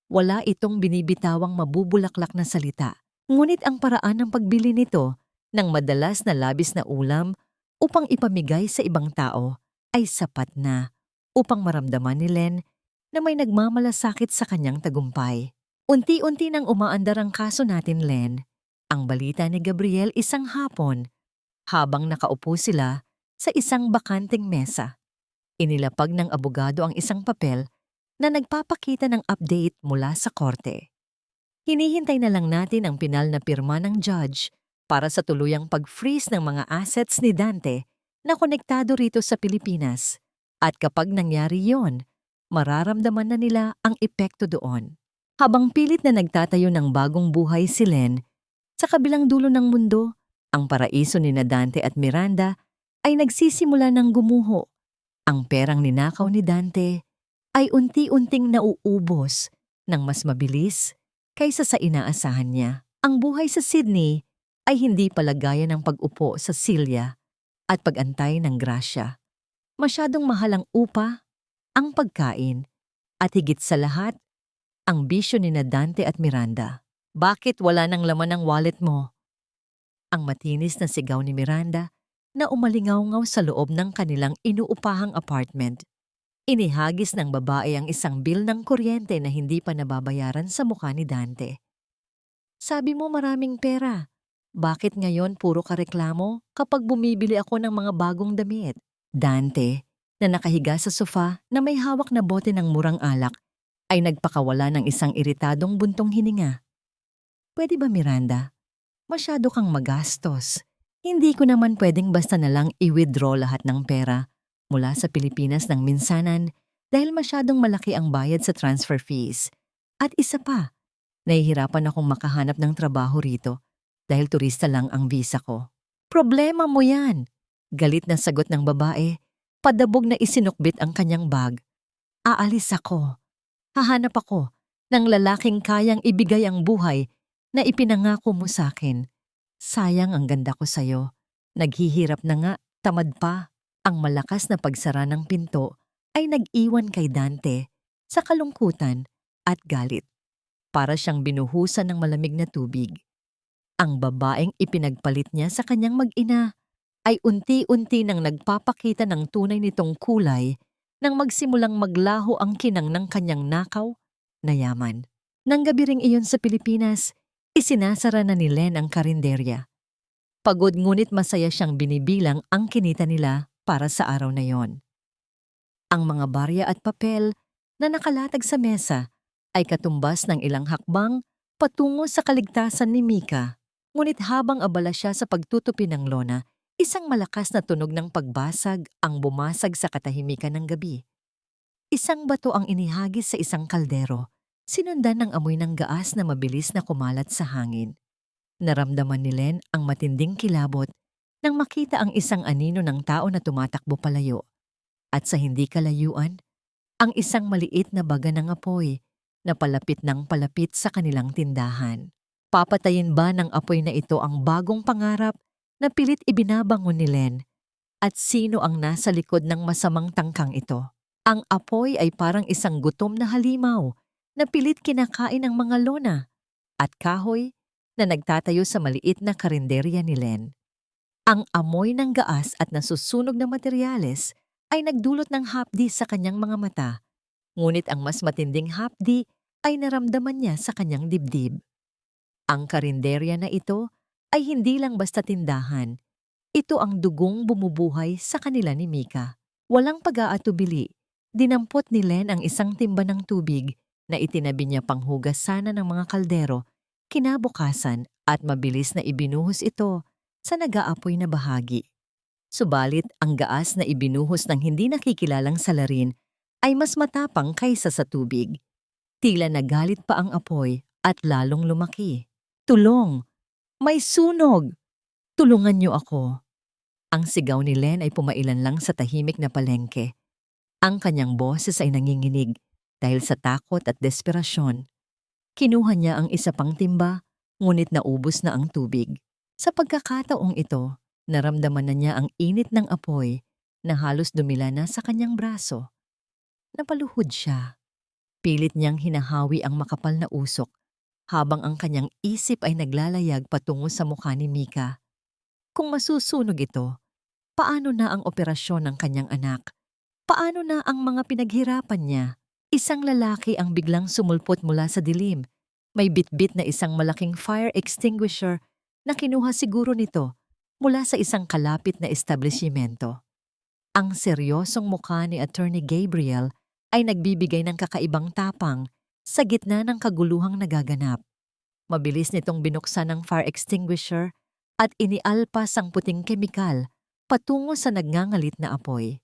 Wala itong binibitawang mabubulaklak na salita, ngunit ang paraan ng pagbili nito ng madalas na labis na ulam upang ipamigay sa ibang tao ay sapat na upang maramdaman ni Len na may nagmamalasakit sa kanyang tagumpay. Unti-unti nang umaandar ang kaso natin, Len. Ang balita ni Gabriel isang hapon habang nakaupo sila sa isang bakanting mesa. Inilapag ng abogado ang isang papel na nagpapakita ng update mula sa korte. Hinihintay na lang natin ang pinal na pirma ng judge para sa tuluyang pag-freeze ng mga assets ni Dante na konektado rito sa Pilipinas. At kapag nangyari yon, mararamdaman na nila ang epekto doon. Habang pilit na nagtatayo ng bagong buhay si Len, sa kabilang dulo ng mundo, ang paraiso ni Dante at Miranda ay nagsisimula ng gumuho. Ang perang ninakaw ni Dante ay unti-unting nauubos ng mas mabilis kaysa sa inaasahan niya. Ang buhay sa Sydney ay hindi palagaya ng pag-upo sa silya at pag-antay ng grasya. Masyadong mahal ang upa, ang pagkain, at higit sa lahat, ang bisyo ni Dante at Miranda. Bakit wala nang laman ang wallet mo? Ang matinis na sigaw ni Miranda na umalingaw-ngaw sa loob ng kanilang inuupahang apartment. Inihagis ng babae ang isang bill ng kuryente na hindi pa nababayaran sa mukha ni Dante. Sabi mo maraming pera. Bakit ngayon puro ka reklamo kapag bumibili ako ng mga bagong damit? Dante, na nakahiga sa sofa na may hawak na bote ng murang alak, ay nagpakawala ng isang iritadong buntong hininga. Pwede ba, Miranda? Masyado kang magastos. Hindi ko naman pwedeng basta na lang i-withdraw lahat ng pera mula sa Pilipinas ng minsanan dahil masyadong malaki ang bayad sa transfer fees. At isa pa, nahihirapan akong makahanap ng trabaho rito dahil turista lang ang visa ko. Problema mo yan! Galit na sagot ng babae, padabog na isinukbit ang kanyang bag. Aalis ako. Hahanap ako ng lalaking kayang ibigay ang buhay na ipinangako mo sa akin. Sayang ang ganda ko sa'yo. Naghihirap na nga, tamad pa. Ang malakas na pagsara ng pinto ay nag-iwan kay Dante sa kalungkutan at galit. Para siyang binuhusan ng malamig na tubig. Ang babaeng ipinagpalit niya sa kanyang mag-ina ay unti-unti nang nagpapakita ng tunay nitong kulay nang magsimulang maglaho ang kinang ng kanyang nakaw na yaman. Nang gabi ring iyon sa Pilipinas, isinasara na ni Len ang karinderya. Pagod ngunit masaya siyang binibilang ang kinita nila para sa araw na yon. Ang mga barya at papel na nakalatag sa mesa ay katumbas ng ilang hakbang patungo sa kaligtasan ni Mika. Ngunit habang abala siya sa pagtutupi ng lona, isang malakas na tunog ng pagbasag ang bumasag sa katahimikan ng gabi. Isang bato ang inihagis sa isang kaldero, sinundan ng amoy ng gaas na mabilis na kumalat sa hangin. Naramdaman ni Len ang matinding kilabot nang makita ang isang anino ng tao na tumatakbo palayo. At sa hindi kalayuan, ang isang maliit na baga ng apoy na palapit ng palapit sa kanilang tindahan. Papatayin ba ng apoy na ito ang bagong pangarap na pilit ibinabangon ni Len? At sino ang nasa likod ng masamang tangkang ito? Ang apoy ay parang isang gutom na halimaw na pilit kinakain ng mga lona at kahoy na nagtatayo sa maliit na karinderya ni Len. Ang amoy ng gaas at nasusunog na materyales ay nagdulot ng hapdi sa kanyang mga mata, ngunit ang mas matinding hapdi ay naramdaman niya sa kanyang dibdib. Ang karinderya na ito ay hindi lang basta tindahan. Ito ang dugong bumubuhay sa kanila ni Mika. Walang pag-aatubili, dinampot ni Len ang isang timba ng tubig na itinabi niya panghugas sana ng mga kaldero, kinabukasan at mabilis na ibinuhos ito sa nag-aapoy na bahagi. Subalit ang gaas na ibinuhos ng hindi nakikilalang salarin ay mas matapang kaysa sa tubig. Tila nagalit pa ang apoy at lalong lumaki. Tulong! May sunog! Tulungan niyo ako! Ang sigaw ni Len ay pumailan lang sa tahimik na palengke. Ang kanyang boses ay nanginginig dahil sa takot at desperasyon. Kinuha niya ang isa pang timba, ngunit naubos na ang tubig. Sa pagkakataong ito, naramdaman na niya ang init ng apoy na halos dumila na sa kanyang braso. Napaluhod siya. Pilit niyang hinahawi ang makapal na usok habang ang kanyang isip ay naglalayag patungo sa mukha ni Mika. Kung masusunog ito, paano na ang operasyon ng kanyang anak? Paano na ang mga pinaghirapan niya? Isang lalaki ang biglang sumulpot mula sa dilim. May bitbit na isang malaking fire extinguisher na kinuha siguro nito mula sa isang kalapit na establishmento. Ang seryosong mukha ni Attorney Gabriel ay nagbibigay ng kakaibang tapang sa gitna ng kaguluhang nagaganap. Mabilis nitong binuksan ng fire extinguisher at inialpas ang puting kemikal patungo sa nagngangalit na apoy.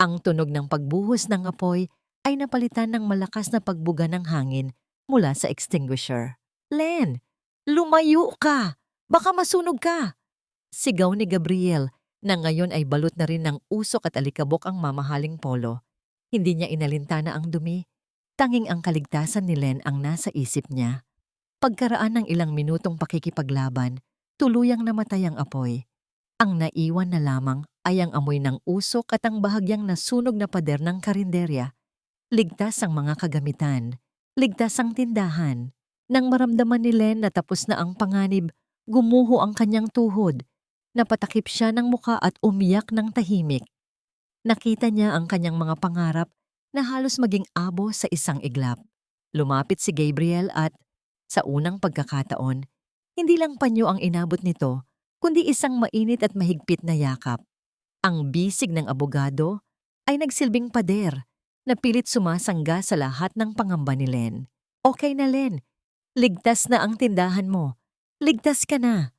Ang tunog ng pagbuhos ng apoy ay napalitan ng malakas na pagbuga ng hangin mula sa extinguisher. "Len, lumayo ka! Baka masunog ka!" Sigaw ni Gabriel na ngayon ay balot na rin ng usok at alikabok ang mamahaling polo. Hindi niya inalintana ang dumi. Tanging ang kaligtasan ni Len ang nasa isip niya. Pagkaraan ng ilang minutong pakikipaglaban, tuluyang namatay ang apoy. Ang naiwan na lamang ay ang amoy ng usok at ang bahagyang nasunog na pader ng karinderya. Ligtas ang mga kagamitan. Ligtas ang tindahan. Nang maramdaman ni Len na tapos na ang panganib, gumuho ang kanyang tuhod. Napatakip siya ng muka at umiyak ng tahimik. Nakita niya ang kanyang mga pangarap na halos maging abo sa isang iglap. Lumapit si Gabriel at, sa unang pagkakataon, hindi lang panyo ang inabot nito, kundi isang mainit at mahigpit na yakap. Ang bisig ng abogado ay nagsilbing pader na pilit sumasangga sa lahat ng pangamba ni Len. "Okay na, Len. Ligtas na ang tindahan mo. Ligtas ka na."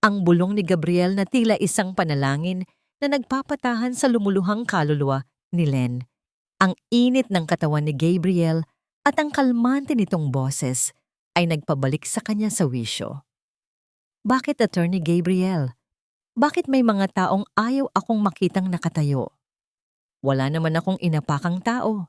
Ang bulong ni Gabriel na tila isang panalangin na nagpapatahan sa lumuluhang kaluluwa ni Len. Ang init ng katawan ni Gabriel at ang kalmante nitong boses ay nagpabalik sa kanya sa wisyo. "Bakit, Attorney Gabriel? Bakit may mga taong ayaw akong makitang nakatayo?" "Wala naman akong inapakang tao."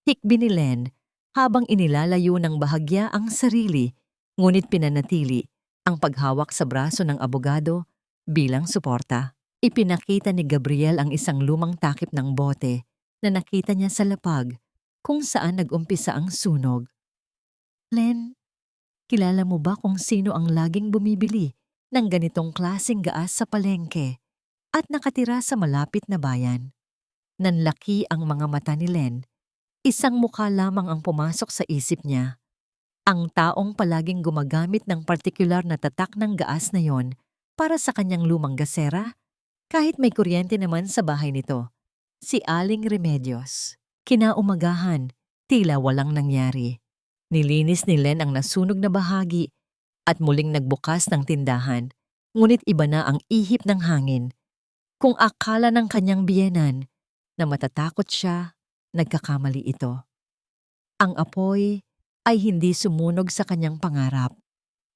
Hikbi ni Len habang inilalayo ng bahagya ang sarili, ngunit pinanatili ang paghawak sa braso ng abogado bilang suporta. Ipinakita ni Gabriel ang isang lumang takip ng bote na nakita niya sa lapag kung saan nag-umpisa ang sunog. "Len, kilala mo ba kung sino ang laging bumibili ng ganitong klaseng gaas sa palengke at nakatira sa malapit na bayan?" Nanlaki ang mga mata ni Len. Isang mukha lamang ang pumasok sa isip niya. Ang taong palaging gumagamit ng partikular na tatak ng gaas na yon para sa kanyang lumang gasera, kahit may kuryente naman sa bahay nito. Si Aling Remedios. Kinaumagahan, tila walang nangyari. Nilinis ni Len ang nasunog na bahagi at muling nagbukas ng tindahan, ngunit iba na ang ihip ng hangin. Kung akala ng kanyang biyenan na matatakot siya, nagkakamali ito. Ang apoy ay hindi sumunog sa kanyang pangarap.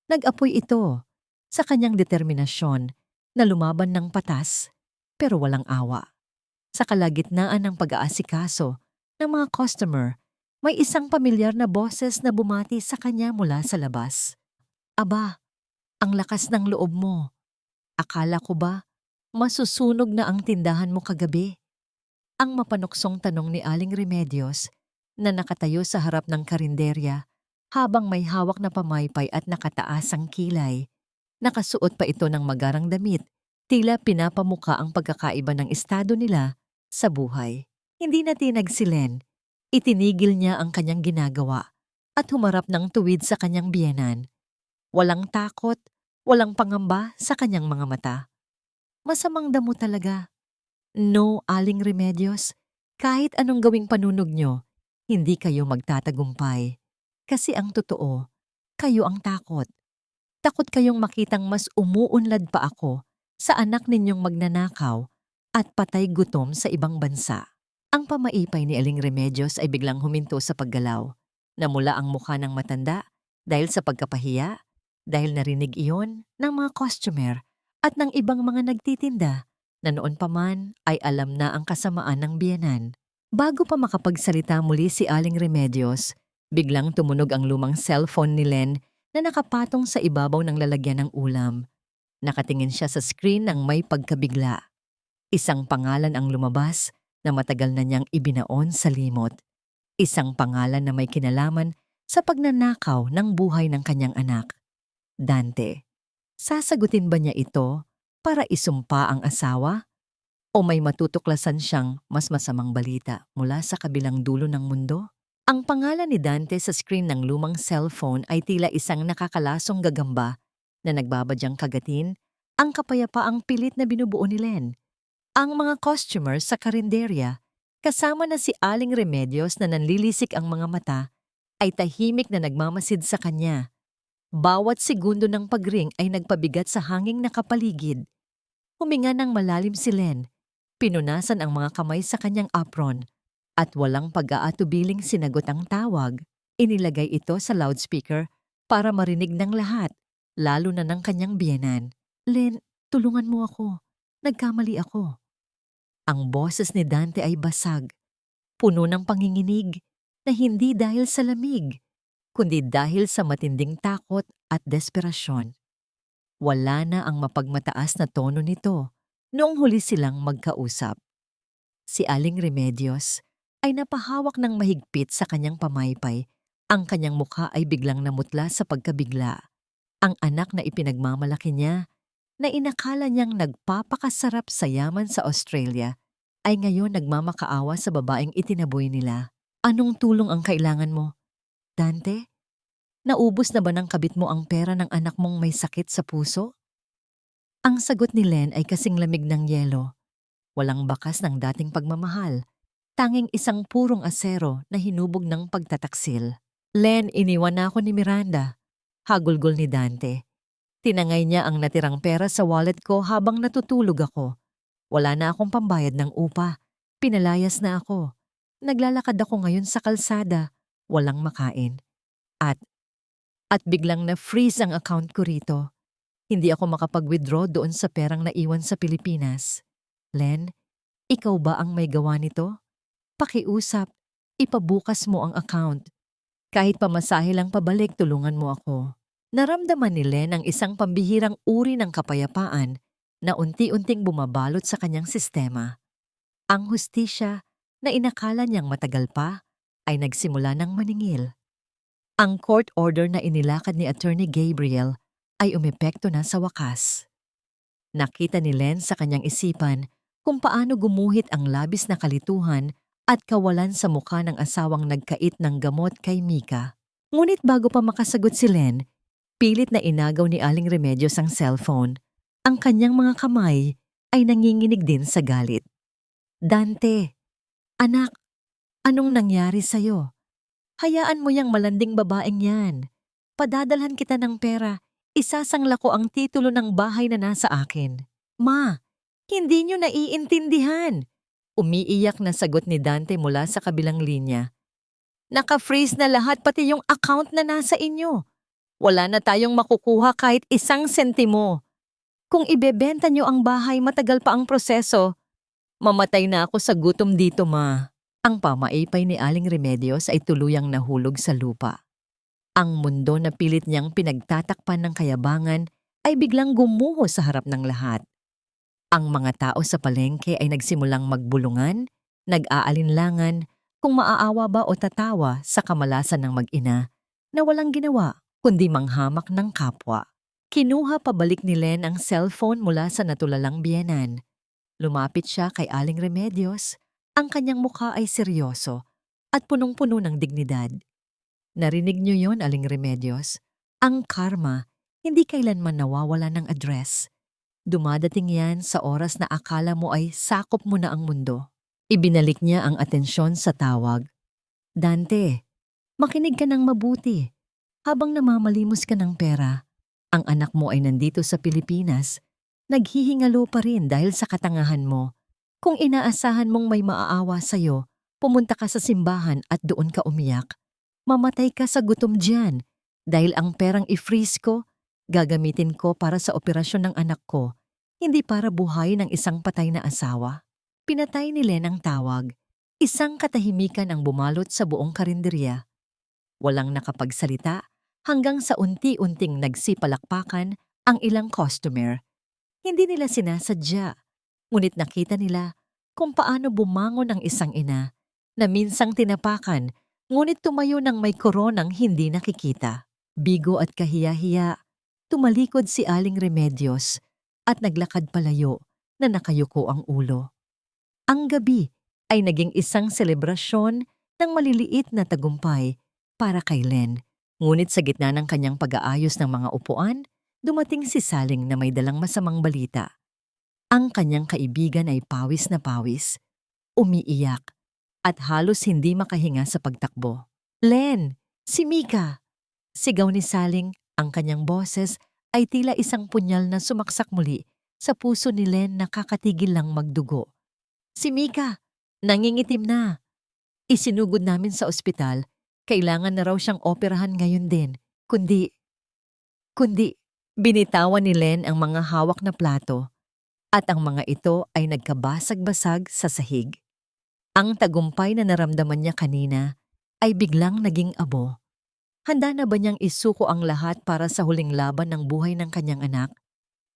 Nag-apoy ito sa kanyang determinasyon na lumaban ng patas pero walang awa. Sa kalagitnaan ng pag-aasikaso ng mga customer, may isang pamilyar na boses na bumati sa kanya mula sa labas. "Aba, ang lakas ng loob mo. Akala ko ba masusunog na ang tindahan mo kagabi?" Ang mapanuksong tanong ni Aling Remedios na nakatayo sa harap ng karinderya habang may hawak na pamaypay at nakataas ang kilay. Nakasuot pa ito ng magarang damit, tila pinapamuka ang pagkakaiba ng estado nila sa buhay. Hindi natinag si Len. Itinigil niya ang kanyang ginagawa at humarap ng tuwid sa kanyang biyenan. Walang takot, Walang pangamba sa kanyang mga mata. Masamang damo talaga. No, Aling Remedios. Kahit anong gawing panunog nyo, hindi kayo magtatagumpay. Kasi ang totoo, kayo ang takot. Takot kayong makitang mas umuunlad pa ako sa anak ninyong magnanakaw at patay gutom sa ibang bansa. Ang pamaipay ni Aling Remedios ay biglang huminto sa paggalaw. Namula ang mukha ng matanda dahil sa pagkapahiya, dahil narinig iyon ng mga customer at ng ibang mga nagtitinda na noon pa man ay alam na ang kasamaan ng biyenan. Bago pa makapagsalita muli si Aling Remedios, biglang tumunog ang lumang cellphone ni Len na nakapatong sa ibabaw ng lalagyan ng ulam. Nakatingin siya sa screen ng may pagkabigla. Isang pangalan ang lumabas na matagal na niyang ibinaon sa limot. Isang pangalan na may kinalaman sa pagnanakaw ng buhay ng kanyang anak. Dante. Sasagutin ba niya ito para isumpa ang asawa? O may matutuklasan siyang mas masamang balita mula sa kabilang dulo ng mundo? Ang pangalan ni Dante sa screen ng lumang cellphone ay tila isang nakakalasong gagamba na nagbabadyang kagatin ang kapayapaang pilit na binubuo ni Len. Ang mga customers sa karinderya, kasama na si Aling Remedios na nanlilisik ang mga mata, ay tahimik na nagmamasid sa kanya. Bawat segundo ng pagring ay nagpabigat sa hanging nakapaligid. Huminga ng malalim si Len, pinunasan ang mga kamay sa kanyang apron, at walang pag-aatubiling sinagot ang tawag. Inilagay ito sa loudspeaker para marinig ng lahat, lalo na ng kanyang biyenan. Len, tulungan mo ako. Nagkamali ako. Ang boses ni Dante ay basag, puno ng panginginig, na hindi dahil sa lamig, kundi dahil sa matinding takot at desperasyon. Wala na ang mapagmataas na tono nito noong huli silang magkausap. Si Aling Remedios ay napahawak ng mahigpit sa kanyang pamaypay. Ang kanyang mukha ay biglang namutla sa pagkabigla. Ang anak na ipinagmamalaki niya, na inakala niyang nagpapakasarap sa yaman sa Australia, ay ngayon nagmamakaawa sa babaeng itinaboy nila. Anong tulong ang kailangan mo? Dante, naubos na ba ng kabit mo ang pera ng anak mong may sakit sa puso? Ang sagot ni Len ay kasing lamig ng yelo. Walang bakas ng dating pagmamahal. Tanging isang purong asero na hinubog ng pagtataksil. Len, iniwan na ako ni Miranda. Hagulgol ni Dante. Tinangay niya ang natirang pera sa wallet ko habang natutulog ako. Wala na akong pambayad ng upa. Pinalayas na ako. Naglalakad ako ngayon sa kalsada. Walang makain. At biglang na-freeze ang account ko rito. Hindi ako makapag-withdraw doon sa perang naiwan sa Pilipinas. Len, ikaw ba ang may gawa nito? Pakiusap, ipabukas mo ang account. Kahit pamasahe lang pabalik, tulungan mo ako. Naramdaman ni Len ang isang pambihirang uri ng kapayapaan na unti-unting bumabalot sa kanyang sistema. Ang hustisya na inakala niyang matagal pa ay nagsimula ng maningil. Ang court order na inilakad ni Attorney Gabriel ay umepekto na sa wakas. Nakita ni Len sa kanyang isipan kung paano gumuhit ang labis na kalituhan at kawalan sa mukha ng asawang nagkait ng gamot kay Mika. Ngunit bago pa makasagot si Len, pilit na inagaw ni Aling Remedios ang cellphone. Ang kanyang mga kamay ay nanginginig din sa galit. Dante, anak, anong nangyari sa'yo? Hayaan mo yang malanding babaeng yan. Padadalhan kita ng pera, isasangla ko ang titulo ng bahay na nasa akin. Ma, hindi niyo naiintindihan. Umiiyak na sagot ni Dante mula sa kabilang linya. Naka-freeze na lahat pati yung account na nasa inyo. Wala na tayong makukuha kahit isang sentimo. Kung ibebenta niyo ang bahay, matagal pa ang proseso. Mamatay na ako sa gutom dito, ma. Ang pamaipay ni Aling Remedios ay tuluyang nahulog sa lupa. Ang mundo na pilit niyang pinagtatakpan ng kayabangan ay biglang gumuho sa harap ng lahat. Ang mga tao sa palengke ay nagsimulang magbulungan, nag-aalinlangan kung maaawa ba o tatawa sa kamalasan ng mag-ina na walang ginawa kundi manghamak ng kapwa. Kinuha pabalik ni Len ang cellphone mula sa natulalang biyenan. Lumapit siya kay Aling Remedios. Ang kanyang mukha ay seryoso at punong-puno ng dignidad. Narinig niyo yon, Aling Remedios? Ang karma, Hindi kailanman nawawala ng address. Dumadating yan sa oras na akala mo ay sakop mo na ang mundo. Ibinalik niya ang atensyon sa tawag. Dante, makinig ka ng mabuti. Habang namamalimos ka ng pera, ang anak mo ay nandito sa Pilipinas. Naghihingalo pa rin dahil sa katangahan mo. Kung inaasahan mong may maaawa sa'yo, pumunta ka sa simbahan at doon ka umiyak. Mamatay ka sa gutom diyan dahil ang perang i-freeze ko, gagamitin ko para sa operasyon ng anak ko, hindi para buhayin ng isang patay na asawa. Pinatay ni Len ang tawag. Isang katahimikan ang bumalot sa buong karinderya. Walang nakapagsalita hanggang sa unti-unting nagsipalakpakan ang ilang customer. Hindi nila sinasadya, ngunit nakita nila kung paano bumangon ang isang ina na minsang tinapakan ngunit tumayo ng may koronang hindi nakikita. Bigo at kahiya-hiya, tumalikod si Aling Remedios at naglakad palayo na nakayuko ang ulo. Ang gabi ay naging isang selebrasyon ng maliliit na tagumpay para kay Len. Ngunit sa gitna ng kanyang pag-aayos ng mga upuan, dumating si Saling na may dalang masamang balita. Ang kanyang kaibigan ay pawis na pawis, umiiyak, at halos hindi makahinga sa pagtakbo. Len! Si Mika! Sigaw ni Saling, ang kanyang boses ay tila isang punyal na sumaksak muli sa puso ni Len na kakatigil lang magdugo. Si Mika! Nangingitim na! Isinugod namin sa ospital, kailangan na raw siyang operahan ngayon din, kundi binitawan ni Len ang mga hawak na plato at ang mga ito ay nagkabasag-basag sa sahig. Ang tagumpay na naramdaman niya kanina ay biglang naging abo. Handa na ba niyang isuko ang lahat para sa huling laban ng buhay ng kanyang anak?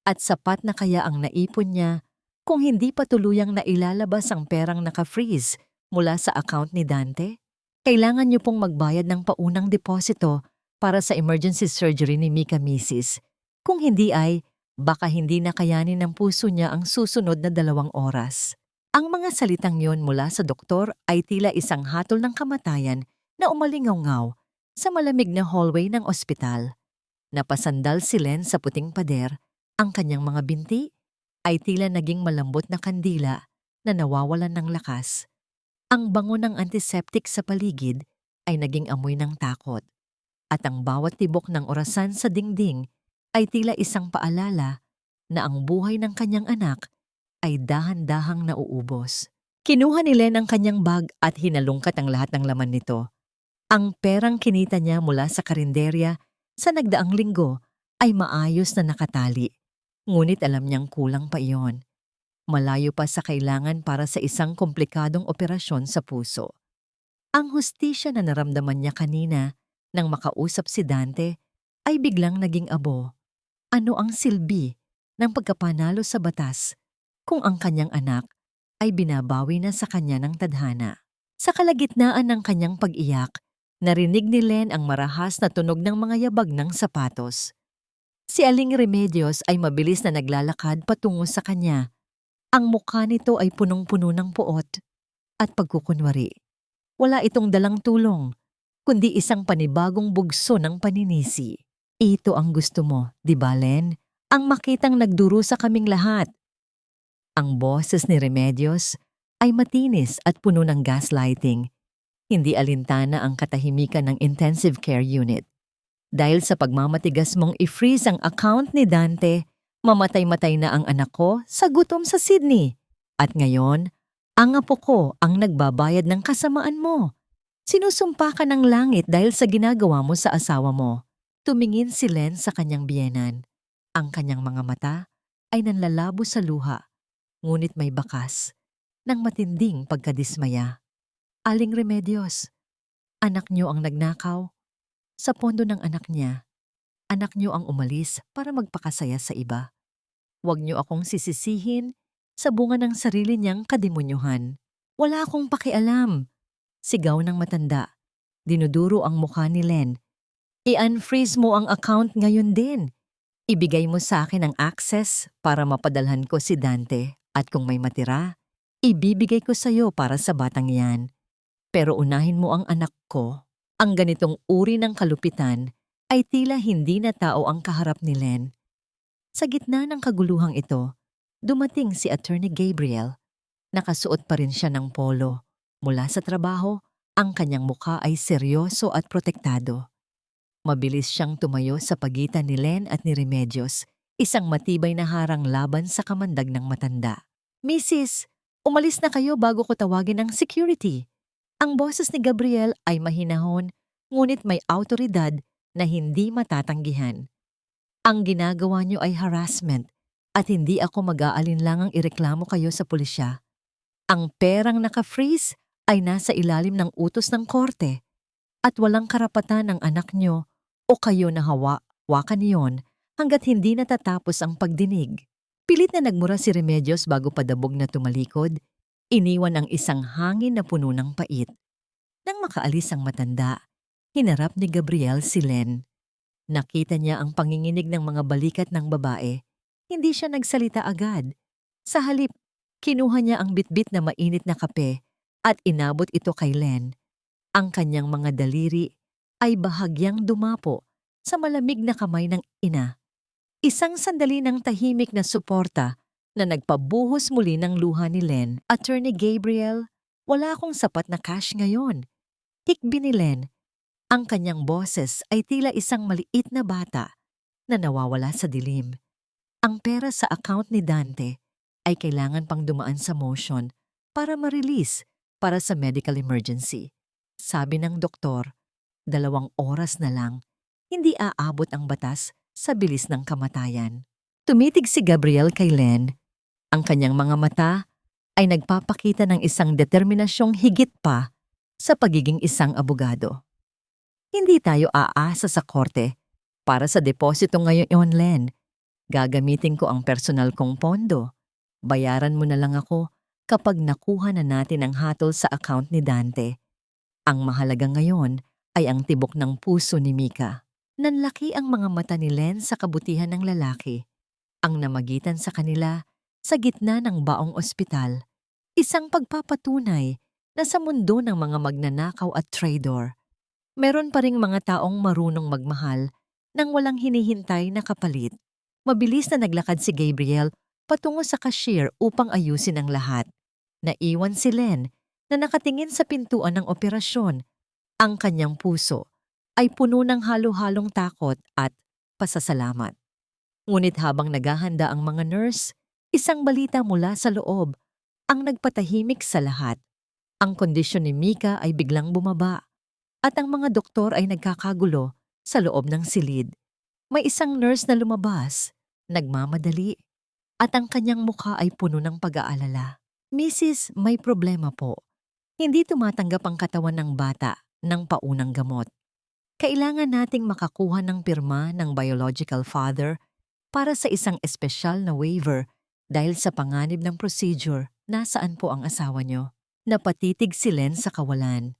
At sapat na kaya ang naipon niya kung hindi pa tuluyang nailalabas ang perang naka-freeze mula sa account ni Dante? Kailangan niyo pong magbayad ng paunang deposito para sa emergency surgery ni Mika Misis. Kung hindi ay, baka hindi na kayanin ng puso niya ang susunod na 2 oras. Ang mga salitang yon mula sa doktor ay tila isang hatol ng kamatayan na umalingaw-ngaw sa malamig na hallway ng ospital. Napasandal si Len sa puting pader, ang kanyang mga binti ay tila naging malambot na kandila na nawawalan ng lakas. Ang bango ng antiseptic sa paligid ay naging amoy ng takot, at ang bawat tibok ng orasan sa dingding ay tila isang paalala na ang buhay ng kanyang anak ay dahan-dahang nauubos. Kinuha ni Len ang kanyang bag at hinalungkat ang lahat ng laman nito. Ang perang kinita niya mula sa karinderya sa nagdaang linggo ay maayos na nakatali. Ngunit alam niyang kulang pa iyon. Malayo pa sa kailangan para sa isang komplikadong operasyon sa puso. Ang hustisya na naramdaman niya kanina nang makausap si Dante ay biglang naging abo. Ano ang silbi ng pagkapanalo sa batas kung ang kanyang anak ay binabawi na sa kanya ng tadhana? Sa kalagitnaan ng kanyang pag-iyak, narinig ni Len ang marahas na tunog ng mga yabag ng sapatos. Si Aling Remedios ay mabilis na naglalakad patungo sa kanya. Ang mukha nito ay punong-puno ng puot at pagkukunwari. Wala itong dalang tulong, kundi isang panibagong bugso ng paninisi. Ito ang gusto mo, di ba, Len? Ang makitang nagdurusa kaming lahat. Ang boses ni Remedios ay matinis at puno ng gaslighting. Hindi alintana ang katahimikan ng intensive care unit. Dahil sa pagmamatigas mong i-freeze ang account ni Dante, mamatay-matay na ang anak ko sa gutom sa Sydney. At ngayon, ang apo ko ang nagbabayad ng kasamaan mo. Sinusumpa ka ng langit dahil sa ginagawa mo sa asawa mo. Tumingin si Len sa kanyang biyenan. Ang kanyang mga mata ay nanlalabo sa luha, ngunit may bakas ng matinding pagkadismaya. Aling Remedios, anak niyo ang nagnakaw. Sa pondo ng anak niya, anak niyo ang umalis para magpakasaya sa iba. Huwag niyo akong sisisihin sa bunga ng sarili niyang kademonyuhan. Wala akong pakialam. Sigaw ng matanda. Dinuduro ang mukha ni Len. I-unfreeze mo ang account ngayon din. Ibigay mo sa akin ang access para mapadalhan ko si Dante at kung may matira, ibibigay ko sa iyo para sa batang yan. Pero unahin mo ang anak ko. Ang ganitong uri ng kalupitan ay tila hindi na tao ang kaharap ni Len. Sa gitna ng kaguluhang ito, dumating si Attorney Gabriel. Nakasuot pa rin siya ng polo. Mula sa trabaho, ang kanyang mukha ay seryoso at protektado. Mabilis siyang tumayo sa pagitan ni Len at ni Remedios, isang matibay na harang laban sa kamandag ng matanda. "Mrs., umalis na kayo bago ko tawagin ang security." Ang boses ni Gabriel ay mahinahon, ngunit may awtoridad na hindi matatanggihan. "Ang ginagawa niyo ay harassment at hindi ako mag-aalinlangang ireklamo kayo sa pulisya. Ang perang naka-freeze ay nasa ilalim ng utos ng korte at walang karapatan ng anak niyo o kayo na hawakan niyon hanggat hindi natatapos ang pagdinig." Pilit na nagmura si Remedios bago padabog na tumalikod, iniwan ang isang hangin na puno ng pait. Nang makaalis ang matanda, hinarap ni Gabriel si Len. Nakita niya ang panginginig ng mga balikat ng babae. Hindi siya nagsalita agad. Sa halip, kinuha niya ang bitbit na mainit na kape at inabot ito kay Len. Ang kanyang mga daliri ay bahagyang dumapo sa malamig na kamay ng ina. Isang sandali ng tahimik na suporta na nagpabuhos muli ng luha ni Len. "Attorney Gabriel, wala akong sapat na cash ngayon." Hikbi ni Len. Ang kanyang boses ay tila isang maliit na bata na nawawala sa dilim. Ang pera sa account ni Dante ay kailangan pang dumaan sa motion para ma-release para sa medical emergency. Sabi ng doktor, 2 oras na lang, hindi aabot ang batas sa bilis ng kamatayan. Tumitig si Gabriel kay Len. Ang kanyang mga mata ay nagpapakita ng isang determinasyong higit pa sa pagiging isang abogado. "Hindi tayo aasa sa korte para sa deposito ngayon, Len. Gagamitin ko ang personal kong pondo. Bayaran mo na lang ako kapag nakuha na natin ang hatol sa account ni Dante. Ang mahalaga ngayon ay ang tibok ng puso ni Mika." Nanlaki ang mga mata ni Len sa kabutihan ng lalaki. Ang namagitan sa kanila sa gitna ng baong ospital, isang pagpapatunay na sa mundo ng mga magnanakaw at traidor, meron pa ring mga taong marunong magmahal nang walang hinihintay na kapalit. Mabilis na naglakad si Gabriel patungo sa cashier upang ayusin ang lahat. Naiwan si Len na nakatingin sa pintuan ng operasyon. Ang kanyang puso ay puno ng halo-halong takot at pasasalamat. Ngunit habang naghahanda ang mga nurse, isang balita mula sa loob ang nagpatahimik sa lahat. Ang kondisyon ni Mika ay biglang bumaba at ang mga doktor ay nagkakagulo sa loob ng silid. May isang nurse na lumabas, nagmamadali, at ang kanyang mukha ay puno ng pag-aalala. "Mrs., may problema po. Hindi tumatanggap ang katawan ng bata ng paunang gamot. Kailangan nating makakuha ng pirma ng biological father para sa isang espesyal na waiver dahil sa panganib ng procedure. Nasaan po ang asawa niyo?" Napatitig si Len sa kawalan.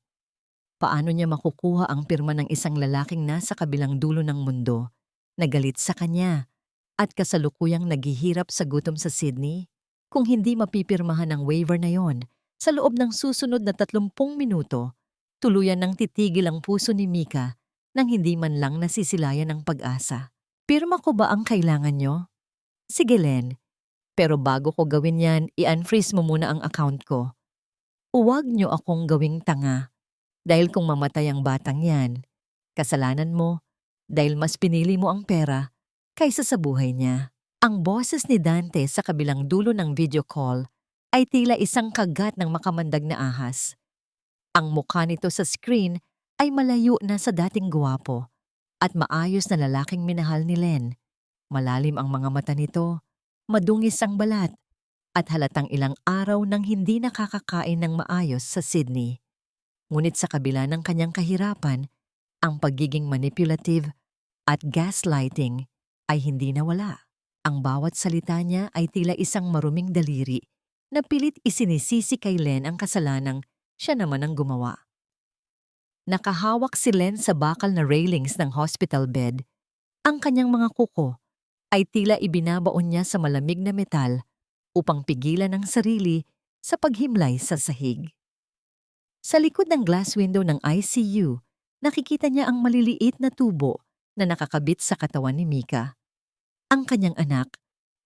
Paano niya makukuha ang pirma ng isang lalaking nasa kabilang dulo ng mundo, nagalit sa kanya, at kasalukuyang naghihirap sa gutom sa Sydney? Kung hindi mapipirmahan ang waiver na yon, sa loob ng susunod na 30 minuto, tuluyan ng titigil ang puso ni Mika nang hindi man lang nasisilayan ng pag-asa. "Pirma ko ba ang kailangan nyo?" "Sige, Len. Pero bago ko gawin yan, i-unfreeze mo muna ang account ko. Huwag nyo akong gawing tanga. Dahil kung mamatay ang batang yan, kasalanan mo dahil mas pinili mo ang pera kaysa sa buhay niya." Ang boses ni Dante sa kabilang dulo ng video call ay tila isang kagat ng makamandag na ahas. Ang mukha nito sa screen ay malayo na sa dating gwapo at maayos na lalaking minahal ni Len. Malalim ang mga mata nito, madungis ang balat, at halatang ilang araw nang hindi nakakakain ng maayos sa Sydney. Ngunit sa kabila ng kanyang kahirapan, ang pagiging manipulative at gaslighting ay hindi nawala. Ang bawat salita niya ay tila isang maruming daliri na pilit isinisisi kay Len ang kasalanang siya naman ang gumawa. Nakahawak si Len sa bakal na railings ng hospital bed. Ang kanyang mga kuko ay tila ibinabaon niya sa malamig na metal upang pigilan ang sarili sa paghimlay sa sahig. Sa likod ng glass window ng ICU, nakikita niya ang maliliit na tubo na nakakabit sa katawan ni Mika. Ang kanyang anak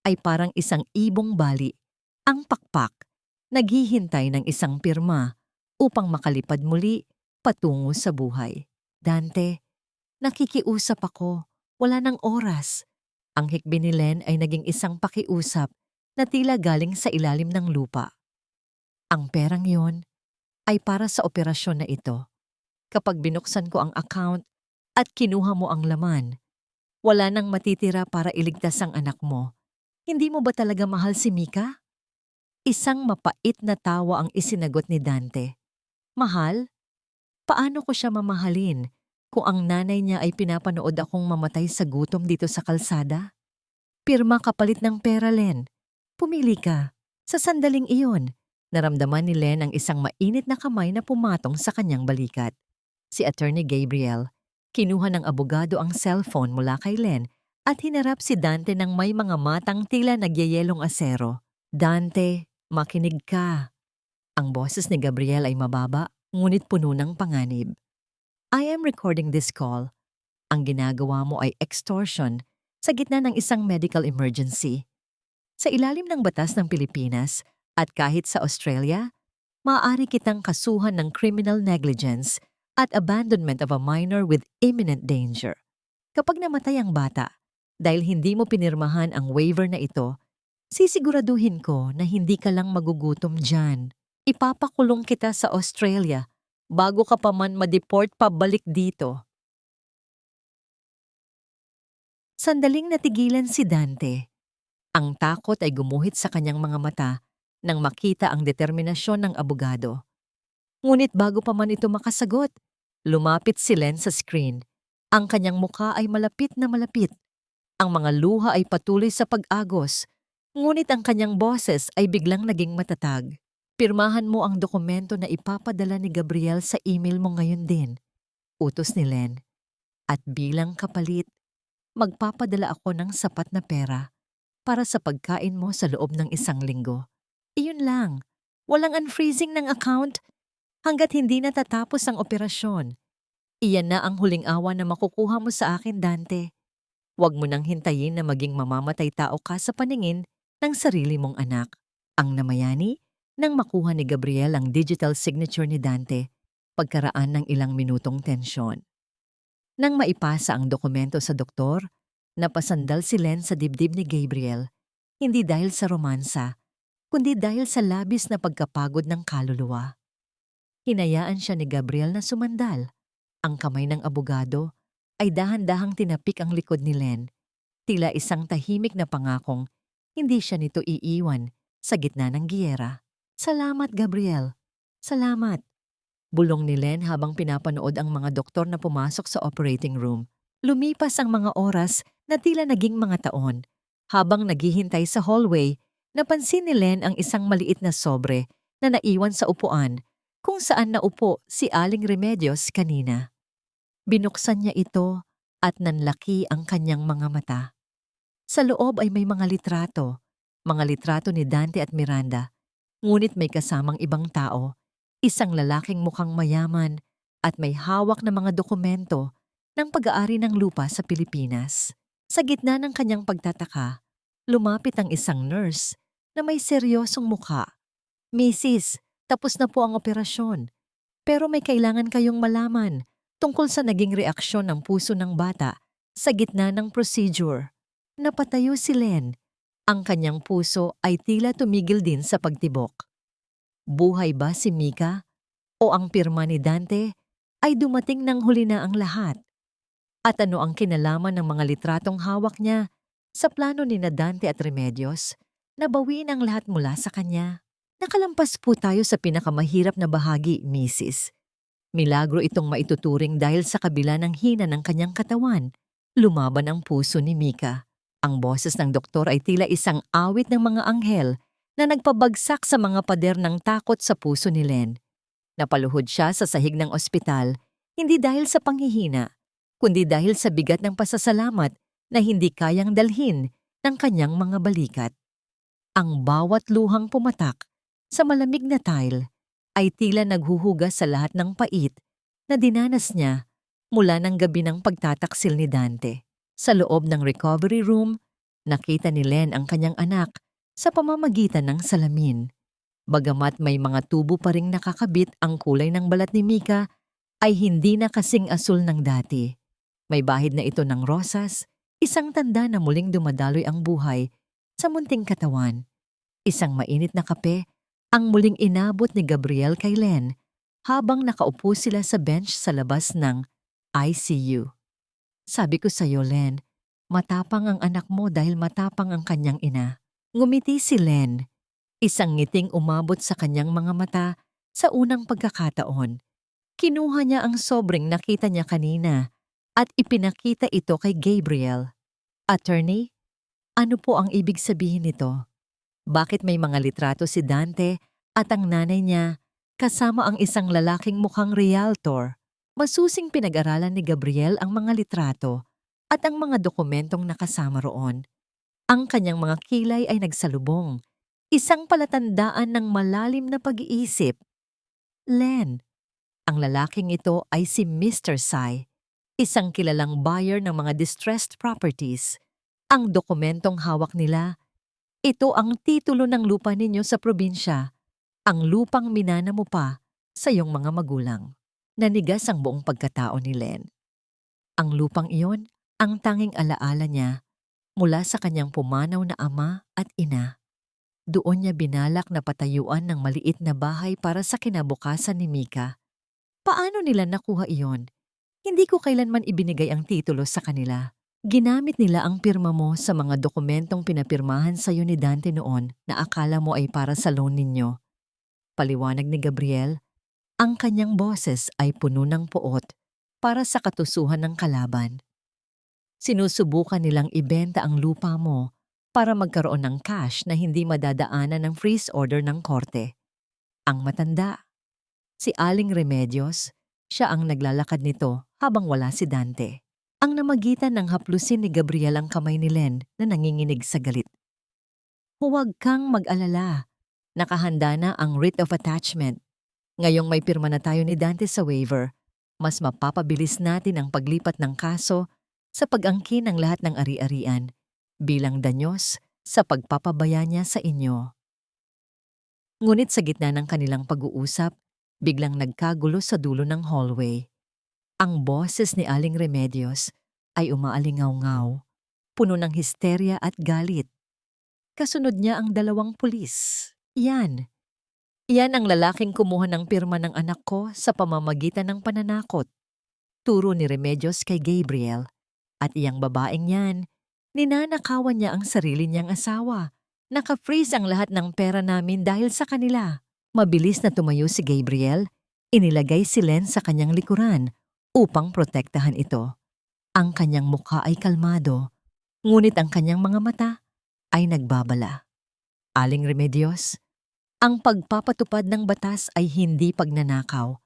ay parang isang ibong bali, ang pakpak, naghihintay ng isang pirma upang makalipad muli patungo sa buhay. Dante, nakikiusap ako, wala ng oras. Ang hikbi ni Len ay naging isang pakiusap na tila galing sa ilalim ng lupa. Ang perang yon ay para sa operasyon na ito. Kapag binuksan ko ang account at kinuha mo ang laman, wala nang matitira para iligtas ang anak mo. Hindi mo ba talaga mahal si Mika? Isang mapait na tawa ang isinagot ni Dante. Mahal? Paano ko siya mamahalin kung ang nanay niya ay pinapanood akong mamatay sa gutom dito sa kalsada? Pirma kapalit ng pera, Len. Pumili ka. Sa sandaling iyon, naramdaman ni Len ang isang mainit na kamay na pumatong sa kanyang balikat. Si Attorney Gabriel, kinuha ng abogado ang cellphone mula kay Len at hinarap si Dante ng may mga matang tila nagyayelong asero. Dante, makinig ka. Ang boses ni Gabriel ay mababa, ngunit puno ng panganib. I am recording this call. Ang ginagawa mo ay extortion sa gitna ng isang medical emergency. Sa ilalim ng batas ng Pilipinas at kahit sa Australia, maaari kitang kasuhan ng criminal negligence at abandonment of a minor with imminent danger. Kapag namatay ang bata, dahil hindi mo pinirmahan ang waiver na ito, sisiguraduhin ko na hindi ka lang magugutom dyan. Ipapakulong kita sa Australia bago ka pa man ma-deport pabalik dito. Sandaling natigilan si Dante. Ang takot ay gumuhit sa kanyang mga mata nang makita ang determinasyon ng abogado. Ngunit bago pa man ito makasagot, lumapit si Len sa screen. Ang kanyang mukha ay malapit na malapit. Ang mga luha ay patuloy sa pag-agos, ngunit ang kanyang boses ay biglang naging matatag. Pirmahan mo ang dokumento na ipapadala ni Gabriel sa email mo ngayon din. Utos ni Len. At bilang kapalit, magpapadala ako ng sapat na pera para sa pagkain mo sa loob ng 1 linggo. Iyon lang. Walang unfreezing ng account hanggat hindi natatapos ang operasyon. Iyan na ang huling awa na makukuha mo sa akin, Dante. Huwag mo nang hintayin na maging mamamatay tao ka sa paningin ng sarili mong anak. Ang namayani nang makuha ni Gabriel ang digital signature ni Dante pagkaraan ng ilang minutong tensyon. Nang maipasa ang dokumento sa doktor, napasandal si Len sa dibdib ni Gabriel, hindi dahil sa romansa, kundi dahil sa labis na pagkapagod ng kaluluwa. Hinayaan siya ni Gabriel na sumandal. Ang kamay ng abogado ay dahan-dahang tinapik ang likod ni Len, tila isang tahimik na pangakong hindi siya nito iiwan sa gitna ng giyera. Salamat, Gabriel. Salamat. Bulong ni Len habang pinapanood ang mga doktor na pumasok sa operating room. Lumipas ang mga oras na tila naging mga taon. Habang naghihintay sa hallway, napansin ni Len ang isang maliit na sobre na naiwan sa upuan kung saan naupo si Aling Remedios kanina. Binuksan niya ito at nanlaki ang kanyang mga mata. Sa loob ay may mga litrato ni Dante at Miranda, ngunit may kasamang ibang tao, isang lalaking mukhang mayaman at may hawak na mga dokumento ng pag-aari ng lupa sa Pilipinas. Sa gitna ng kanyang pagtataka, lumapit ang isang nurse na may seryosong mukha. Mrs., tapos na po ang operasyon. Pero may kailangan kayong malaman tungkol sa naging reaksyon ng puso ng bata sa gitna ng procedure. Napatayo si Len. Ang kanyang puso ay tila tumigil din sa pagtibok. Buhay ba si Mika? O ang pirma ni Dante ay dumating nang huli na ang lahat? At ano ang kinalaman ng mga litratong hawak niya sa plano ni na Dante at Remedios na bawiin ang lahat mula sa kanya? Nakalampas po tayo sa pinakamahirap na bahagi, Mrs. Milagro itong maituturing dahil sa kabila ng hina ng kanyang katawan, lumaban ang puso ni Mika. Ang boses ng doktor ay tila isang awit ng mga anghel na nagpabagsak sa mga pader ng takot sa puso ni Len. Napaluhod siya sa sahig ng ospital, hindi dahil sa panghihina, kundi dahil sa bigat ng pasasalamat na hindi kayang dalhin ng kanyang mga balikat. Ang bawat luhang pumatak sa malamig na tile ay tila naghuhugas sa lahat ng pait na dinanas niya mula ng gabi ng pagtataksil ni Dante. Sa loob ng recovery room, nakita ni Len ang kanyang anak sa pamamagitan ng salamin. Bagamat may mga tubo pa ring nakakabit, ang kulay ng balat ni Mika ay hindi na kasing asul ng dati. May bahid na ito ng rosas, isang tanda na muling dumadaloy ang buhay sa munting katawan. Isang mainit na kape ang muling inabot ni Gabriel kay Len habang nakaupo sila sa bench sa labas ng ICU. Sabi ko sa'yo, Len, matapang ang anak mo dahil matapang ang kanyang ina. Ngumiti si Len. Isang ngiting umabot sa kanyang mga mata sa unang pagkakataon. Kinuha niya ang sobreng nakita niya kanina at ipinakita ito kay Gabriel. Attorney, ano po ang ibig sabihin nito? Bakit may mga litrato si Dante at ang nanay niya kasama ang isang lalaking mukhang realtor? Masusing pinag-aralan ni Gabriel ang mga litrato at ang mga dokumentong nakasama roon. Ang kanyang mga kilay ay nagsalubong, isang palatandaan ng malalim na pag-iisip. Len, ang lalaking ito ay si Mr. Sai, isang kilalang buyer ng mga distressed properties. Ang dokumentong hawak nila, ito ang titulo ng lupa ninyo sa probinsya, ang lupang minana mo pa sa iyong mga magulang. Nanigas ang buong pagkatao ni Len. Ang lupang iyon, ang tanging alaala niya mula sa kanyang pumanaw na ama at ina. Doon niya binalak na patayuan ng maliit na bahay para sa kinabukasan ni Mika. Paano nila nakuha iyon? Hindi ko kailanman ibinigay ang titulo sa kanila. Ginamit nila ang pirma mo sa mga dokumentong pinapirmahan sa iyo ni Dante noon na akala mo ay para sa loan ninyo. Paliwanag ni Gabriel, ang kanyang boses ay puno ng poot para sa katusuhan ng kalaban. Sinusubukan nilang ibenta ang lupa mo para magkaroon ng cash na hindi madadaanan ng freeze order ng korte. Ang matanda, si Aling Remedios, siya ang naglalakad nito habang wala si Dante. Ang namagitan ng haplusin ni Gabriel ang kamay ni Len na nanginginig sa galit. Huwag kang mag-alala. Nakahanda na ang writ of attachment. Ngayong may pirma na tayo ni Dante sa waiver, mas mapapabilis natin ang paglipat ng kaso sa pag-angkin ng lahat ng ari-arian bilang danyos sa pagpapabaya niya sa inyo. Ngunit sa gitna ng kanilang pag-uusap, biglang nagkagulo sa dulo ng hallway. Ang boses ni Aling Remedios ay umaalingaw-ngaw, puno ng histerya at galit. Kasunod niya ang 2 pulis. Yan ang lalaking kumuha ng pirma ng anak ko sa pamamagitan ng pananakot. Turo ni Remedios kay Gabriel. At iyang babaeng yan, ninanakawan niya ang sarili niyang asawa. Naka-freeze ang lahat ng pera namin dahil sa kanila. Mabilis na tumayo si Gabriel, inilagay si Len sa kanyang likuran upang protektahan ito. Ang kanyang mukha ay kalmado, ngunit ang kanyang mga mata ay nagbabala. Aling Remedios, ang pagpapatupad ng batas ay hindi pagnanakaw.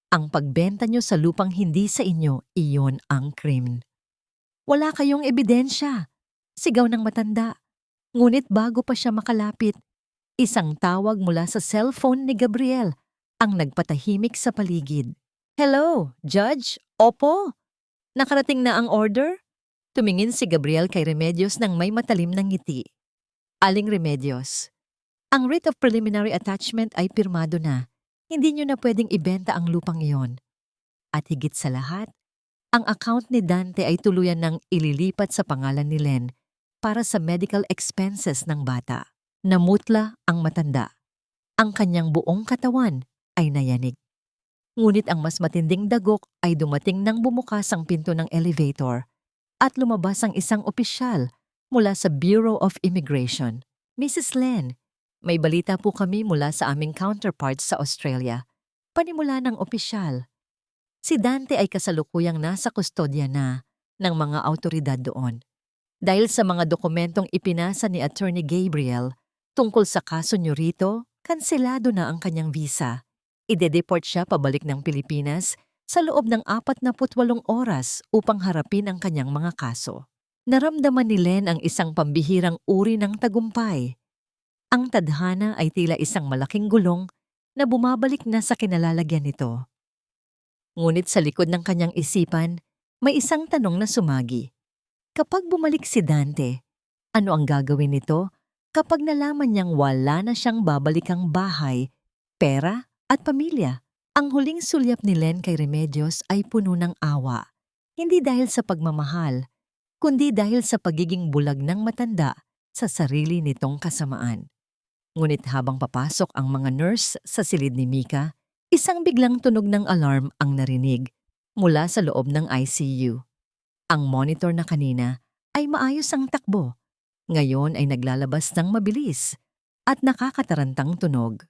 Ang pagbenta nyo sa lupang hindi sa inyo, iyon ang krimen. Wala kayong ebidensya, sigaw ng matanda. Ngunit bago pa siya makalapit, isang tawag mula sa cellphone ni Gabriel ang nagpatahimik sa paligid. Hello, Judge? Opo. Nakarating na ang order? Tumingin si Gabriel kay Remedios nang may matalim na ngiti. Aling Remedios, ang writ of preliminary attachment ay pirmado na. Hindi nyo na pwedeng ibenta ang lupang iyon. At higit sa lahat, ang account ni Dante ay tuluyan ng ililipat sa pangalan ni Len para sa medical expenses ng bata. Namutla ang matanda. Ang kanyang buong katawan ay nayanig. Ngunit ang mas matinding dagok ay dumating nang bumukas ang pinto ng elevator at lumabas ang isang opisyal mula sa Bureau of Immigration. Mrs. Len, may balita po kami mula sa aming counterparts sa Australia. Panimula ng opisyal. Si Dante ay kasalukuyang nasa kustodya na ng mga autoridad doon. Dahil sa mga dokumentong ipinasa ni Attorney Gabriel tungkol sa kaso nyo rito, kanselado na ang kanyang visa. Ide-deport siya pabalik ng Pilipinas sa loob ng 48 oras upang harapin ang kanyang mga kaso. Naramdaman ni Len ang isang pambihirang uri ng tagumpay. Ang tadhana ay tila isang malaking gulong na bumabalik na sa kinalalagyan nito. Ngunit sa likod ng kanyang isipan, may isang tanong na sumagi. Kapag bumalik si Dante, ano ang gagawin nito kapag nalaman niyang wala na siyang babalikang bahay, pera at pamilya? Ang huling sulyap ni Len kay Remedios ay puno ng awa. Hindi dahil sa pagmamahal, kundi dahil sa pagiging bulag ng matanda sa sarili nitong kasamaan. Ngunit habang papasok ang mga nurse sa silid ni Mika, isang biglang tunog ng alarm ang narinig mula sa loob ng ICU. Ang monitor na kanina ay maayos ang takbo. Ngayon ay naglalabas ng mabilis at nakakatarantang tunog.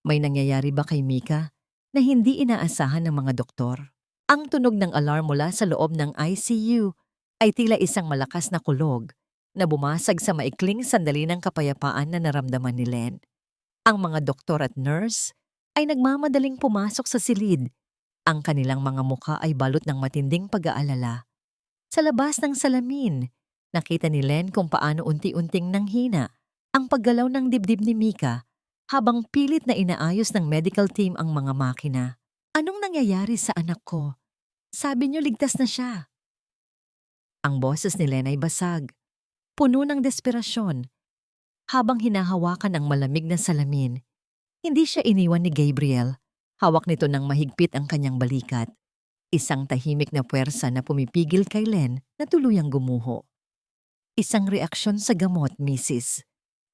May nangyayari ba kay Mika na hindi inaasahan ng mga doktor? Ang tunog ng alarm mula sa loob ng ICU ay tila isang malakas na kulog na bumasag sa maikling sandali ng kapayapaan na naramdaman ni Len. Ang mga doktor at nurse ay nagmamadaling pumasok sa silid. Ang kanilang mga mukha ay balot ng matinding pag-aalala. Sa labas ng salamin, nakita ni Len kung paano unti-unting nanghina ang paggalaw ng dibdib ni Mika habang pilit na inaayos ng medical team ang mga makina. Anong nangyayari sa anak ko? Sabi niyo ligtas na siya. Ang boses ni Len ay basag, puno ng desperasyon. Habang hinahawakan ang malamig na salamin, hindi siya iniwan ni Gabriel. Hawak nito ng mahigpit ang kanyang balikat. Isang tahimik na puwersa na pumipigil kay Len na tuluyang gumuho. Isang reaksyon sa gamot, Mrs.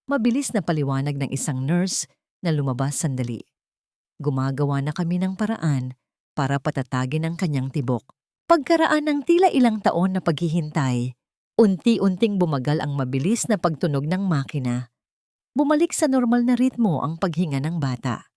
Mabilis na paliwanag ng isang nurse na lumabas sandali. Gumagawa na kami ng paraan para patatagin ang kanyang tibok. Pagkaraan ng tila ilang taon na paghihintay, unti-unting bumagal ang mabilis na pagtunog ng makina. Bumalik sa normal na ritmo ang paghinga ng bata.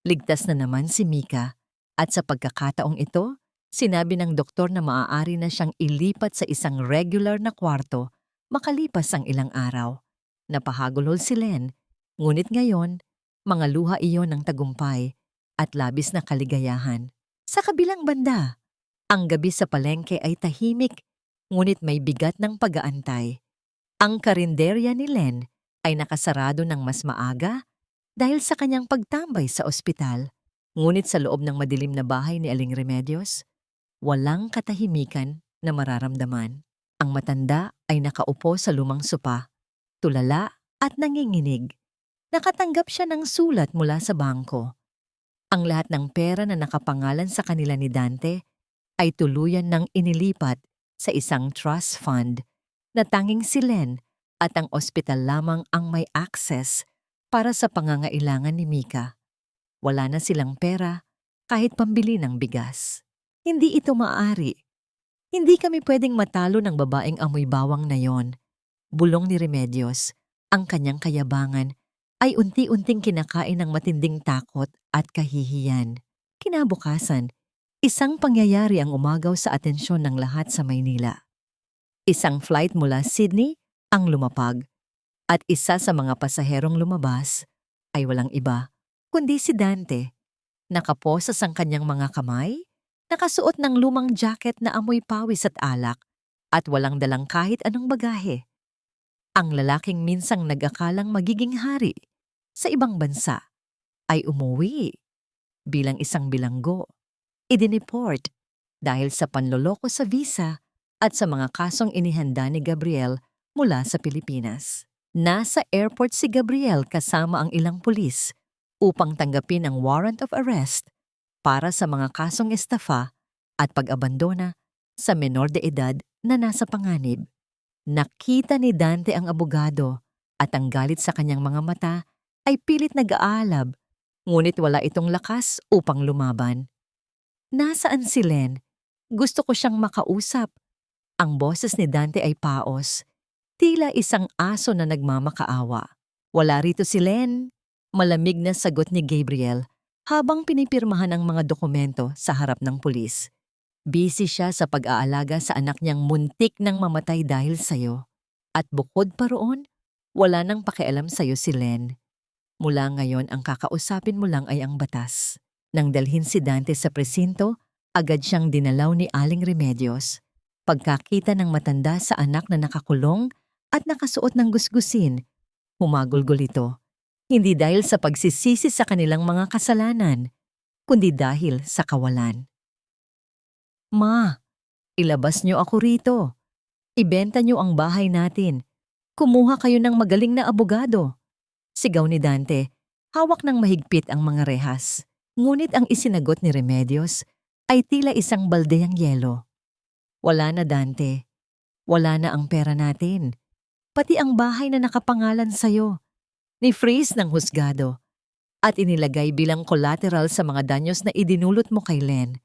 Ligtas na naman si Mika at sa pagkakataong ito, sinabi ng doktor na maaari na siyang ilipat sa isang regular na kwarto makalipas ang ilang araw. Napahagulhol si Len, ngunit ngayon, mga luha iyon ng tagumpay at labis na kaligayahan. Sa kabilang banda, ang gabi sa palengke ay tahimik, ngunit may bigat ng pag-aantay. Ang karinderya ni Len ay nakasarado ng mas maaga dahil sa kanyang pagtambay sa ospital. Ngunit sa loob ng madilim na bahay ni Aling Remedios, walang katahimikan na mararamdaman. Ang matanda ay nakaupo sa lumang sopa, tulala at nanginginig. Nakatanggap siya ng sulat mula sa bangko. Ang lahat ng pera na nakapangalan sa kanila ni Dante ay tuluyan ng inilipat sa isang trust fund na tanging si Len at ang ospital lamang ang may access para sa pangangailangan ni Mika. Wala na silang pera kahit pambili ng bigas. Hindi ito maaari. Hindi kami pwedeng matalo ng babaeng amoy bawang na yon. Bulong ni Remedios, ang kanyang kayabangan ay unti-unting kinakain ng matinding takot at kahihiyan. Kinabukasan, isang pangyayari ang umagaw sa atensyon ng lahat sa Maynila. Isang flight mula Sydney ang lumapag at isa sa mga pasaherong lumabas ay walang iba kundi si Dante. Nakaposas ang kanyang mga kamay, nakasuot ng lumang jacket na amoy pawis at alak at walang dalang kahit anong bagahe. Ang lalaking minsang nag-akalang magiging hari sa ibang bansa ay umuwi bilang isang bilanggo. Idineport dahil sa panloloko sa visa at sa mga kasong inihanda ni Gabriel mula sa Pilipinas. Nasa airport si Gabriel kasama ang ilang pulis upang tanggapin ang warrant of arrest para sa mga kasong estafa at pag-abandona sa menor de edad na nasa panganib. Nakita ni Dante ang abogado at ang galit sa kanyang mga mata ay pilit nag-aalab, ngunit wala itong lakas upang lumaban. Nasaan si Len? Gusto ko siyang makausap. Ang boses ni Dante ay paos, tila isang aso na nagmamakaawa. Wala rito si Len, malamig na sagot ni Gabriel habang pinipirmahan ang mga dokumento sa harap ng pulis. Busy siya sa pag-aalaga sa anak niyang muntik nang mamatay dahil sa'yo. At bukod pa roon, wala nang pakialam sa'yo si Len. Mula ngayon ang kakausapin mo lang ay ang batas. Nang dalhin si Dante sa presinto, agad siyang dinalaw ni Aling Remedios. Pagkakita ng matanda sa anak na nakakulong at nakasuot ng gusgusin, humagulgol ito. Hindi dahil sa pagsisisi sa kanilang mga kasalanan, kundi dahil sa kawalan. Ma, ilabas niyo ako rito. Ibenta niyo ang bahay natin. Kumuha kayo ng magaling na abogado. Sigaw ni Dante, hawak ng mahigpit ang mga rehas. Ngunit ang isinagot ni Remedios ay tila isang baldehang yelo. Wala na, Dante. Wala na ang pera natin. Pati ang bahay na nakapangalan sa'yo. Ni-freeze ng husgado at inilagay bilang collateral sa mga danyos na idinulot mo kay Len.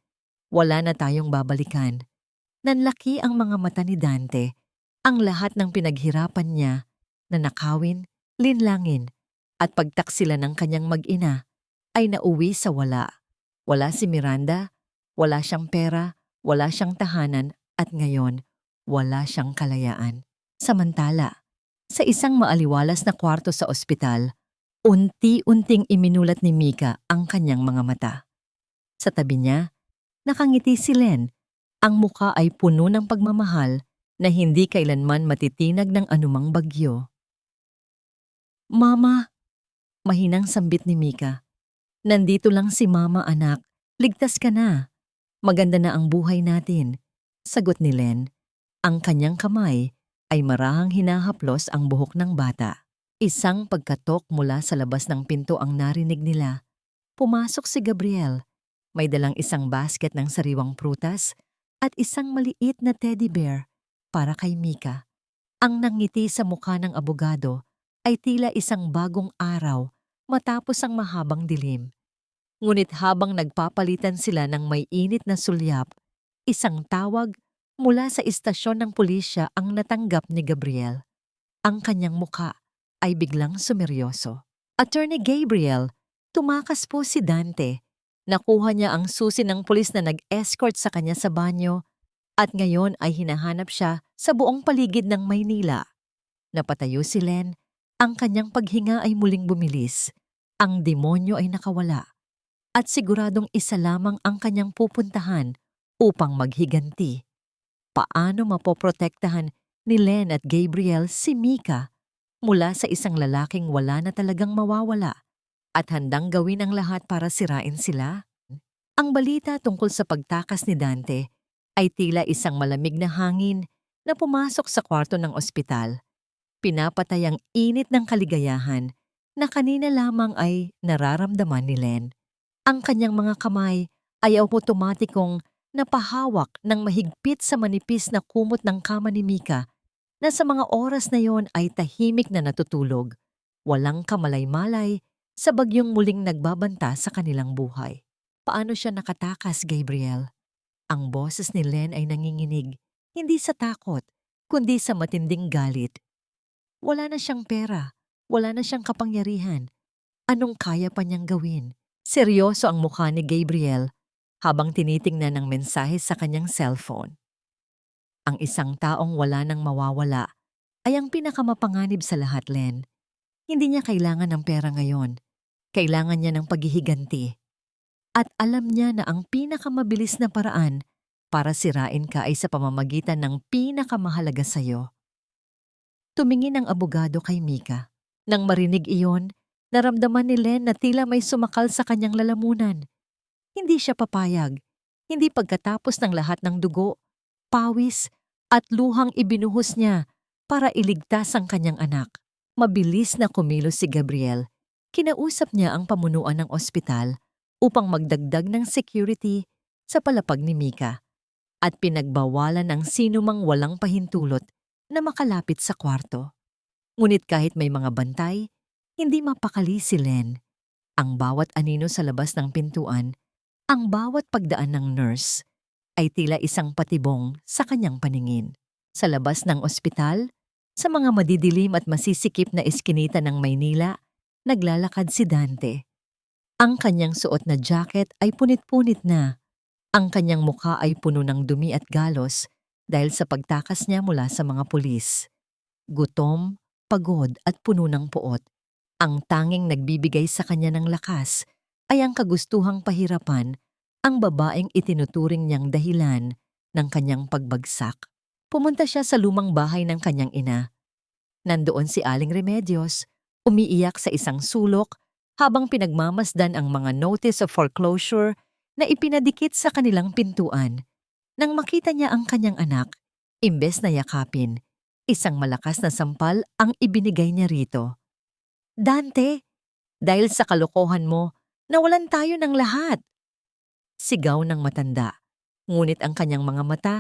Wala na tayong babalikan. Nanlaki ang mga mata ni Dante. Ang lahat ng pinaghirapan niya na nakawin, linlangin, at pagtaksila ng kanyang mag-ina ay nauwi sa wala. Wala si Miranda, wala siyang pera, wala siyang tahanan, at ngayon, wala siyang kalayaan. Samantala, sa isang maaliwalas na kwarto sa ospital, unti-unting iminulat ni Mika ang kanyang mga mata. Sa tabi niya, nakangiti si Len. Ang muka ay puno ng pagmamahal na hindi kailanman matitinag ng anumang bagyo. Mama, mahinang sambit ni Mika. Nandito lang si Mama, anak. Ligtas ka na. Maganda na ang buhay natin. Sagot ni Len. Ang kanyang kamay ay marahang hinahaplos ang buhok ng bata. Isang pagkatok mula sa labas ng pinto ang narinig nila. Pumasok si Gabriel. May dalang isang basket ng sariwang prutas at isang maliit na teddy bear para kay Mika. Ang nangiti sa mukha ng abogado ay tila isang bagong araw matapos ang mahabang dilim. Ngunit habang nagpapalitan sila ng may init na sulyap, isang tawag mula sa istasyon ng pulisya ang natanggap ni Gabriel. Ang kanyang muka ay biglang sumeryoso. Attorney Gabriel, tumakas po si Dante. Nakuha niya ang susi ng pulis na nag-escort sa kanya sa banyo at ngayon ay hinahanap siya sa buong paligid ng Maynila. Napatayo si Len, ang kanyang paghinga ay muling bumilis. Ang demonyo ay nakawala at siguradong isa lamang ang kanyang pupuntahan upang maghiganti. Paano mapoprotektahan ni Len at Gabriel si Mika mula sa isang lalaking wala na talagang mawawala at handang gawin ang lahat para sirain sila? Ang balita tungkol sa pagtakas ni Dante ay tila isang malamig na hangin na pumasok sa kwarto ng ospital. Pinapatay ang init ng kaligayahan na kanina lamang ay nararamdaman ni Len. Ang kanyang mga kamay ay automatikong napahawak ng mahigpit sa manipis na kumot ng kama ni Mika na sa mga oras na yon ay tahimik na natutulog, walang kamalay-malay sa bagyong muling nagbabanta sa kanilang buhay. Paano siya nakatakas, Gabriel? Ang boses ni Len ay nanginginig, hindi sa takot, kundi sa matinding galit. Wala na siyang pera, wala na siyang kapangyarihan. Anong kaya pa niyang gawin? Seryoso ang mukha ni Gabriel habang tinitingnan ng mensahe sa kanyang cellphone. Ang isang taong wala nang mawawala ay ang pinakamapanganib sa lahat, Len. Hindi niya kailangan ng pera ngayon. Kailangan niya ng paghihiganti. At alam niya na ang pinakamabilis na paraan para sirain ka ay sa pamamagitan ng pinakamahalaga sa'yo. Tumingin ang abogado kay Mika. Nang marinig iyon, naramdaman ni Len na tila may sumakal sa kanyang lalamunan. Hindi siya papayag. Hindi pagkatapos ng lahat ng dugo, pawis at luhang ibinuhos niya para iligtas ang kanyang anak. Mabilis na kumilos si Gabriel. Kinausap niya ang pamunuan ng ospital upang magdagdag ng security sa palapag ni Mika at pinagbawalan ng sinumang walang pahintulot na makalapit sa kwarto. Ngunit kahit may mga bantay, hindi mapakali si Len. Ang bawat anino sa labas ng pintuan, ang bawat pagdaan ng nurse, ay tila isang patibong sa kanyang paningin. Sa labas ng ospital, sa mga madidilim at masisikip na eskinita ng Maynila, naglalakad si Dante. Ang kanyang suot na jacket ay punit-punit na. Ang kanyang mukha ay puno ng dumi at galos dahil sa pagtakas niya mula sa mga pulis. Gutom, pagod at puno ng puot. Ang tanging nagbibigay sa kanya ng lakas ay ang kagustuhang pahirapan ang babaeng itinuturing niyang dahilan ng kanyang pagbagsak. Pumunta siya sa lumang bahay ng kanyang ina. Nandoon si Aling Remedios, umiiyak sa isang sulok habang pinagmamasdan ang mga notice of foreclosure na ipinadikit sa kanilang pintuan. Nang makita niya ang kanyang anak, imbes na yakapin, isang malakas na sampal ang ibinigay niya rito. Dante, dahil sa kalokohan mo, nawalan tayo ng lahat. Sigaw ng matanda, ngunit ang kanyang mga mata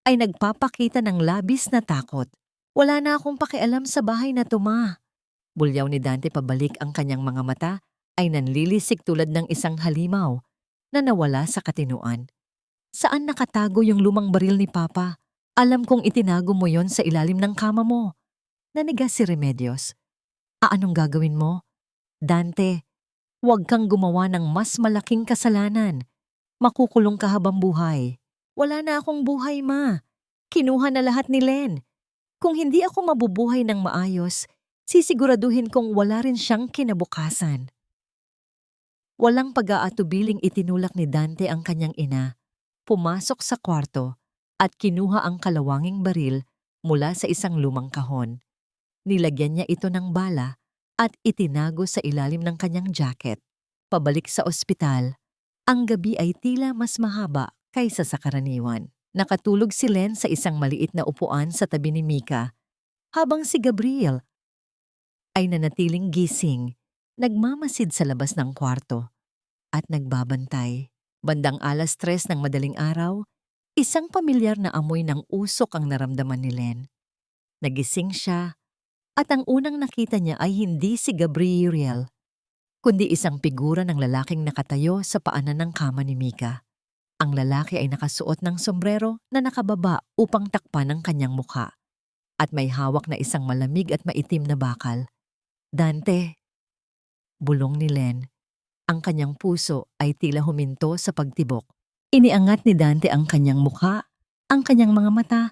ay nagpapakita ng labis na takot. Wala na akong pakialam sa bahay na tuma. Bulyaw ni Dante pabalik, ang kanyang mga mata ay nanlilisik tulad ng isang halimaw na nawala sa katinuan. Saan nakatago yung lumang baril ni Papa? Alam kong itinago mo yon sa ilalim ng kama mo. Nanigas si Remedios. Anong gagawin mo? Dante, huwag kang gumawa ng mas malaking kasalanan. Makukulong ka habang buhay. Wala na akong buhay, ma. Kinuha na lahat ni Len. Kung hindi ako mabubuhay ng maayos, sisiguraduhin kong wala rin siyang kinabukasan. Walang pag-aatubiling itinulak ni Dante ang kanyang ina, pumasok sa kwarto at kinuha ang kalawanging baril mula sa isang lumang kahon. Nilagyan niya ito ng bala at itinago sa ilalim ng kanyang jacket. Pabalik sa ospital, ang gabi ay tila mas mahaba kaysa sa karaniwan. Nakatulog si Len sa isang maliit na upuan sa tabi ni Mika, habang si Gabriel ay nanatiling gising, nagmamasid sa labas ng kwarto at nagbabantay. Bandang 3:00 ng madaling araw, isang pamilyar na amoy ng usok ang naramdaman ni Len. Nagising siya at ang unang nakita niya ay hindi si Gabriel, kundi isang figura ng lalaking nakatayo sa paanan ng kama ni Mika. Ang lalaki ay nakasuot ng sombrero na nakababa upang takpan ang kanyang mukha at may hawak na isang malamig at maitim na bakal. Dante, bulong ni Len. Ang kanyang puso ay tila huminto sa pagtibok. Iniangat ni Dante ang kanyang mukha, ang kanyang mga mata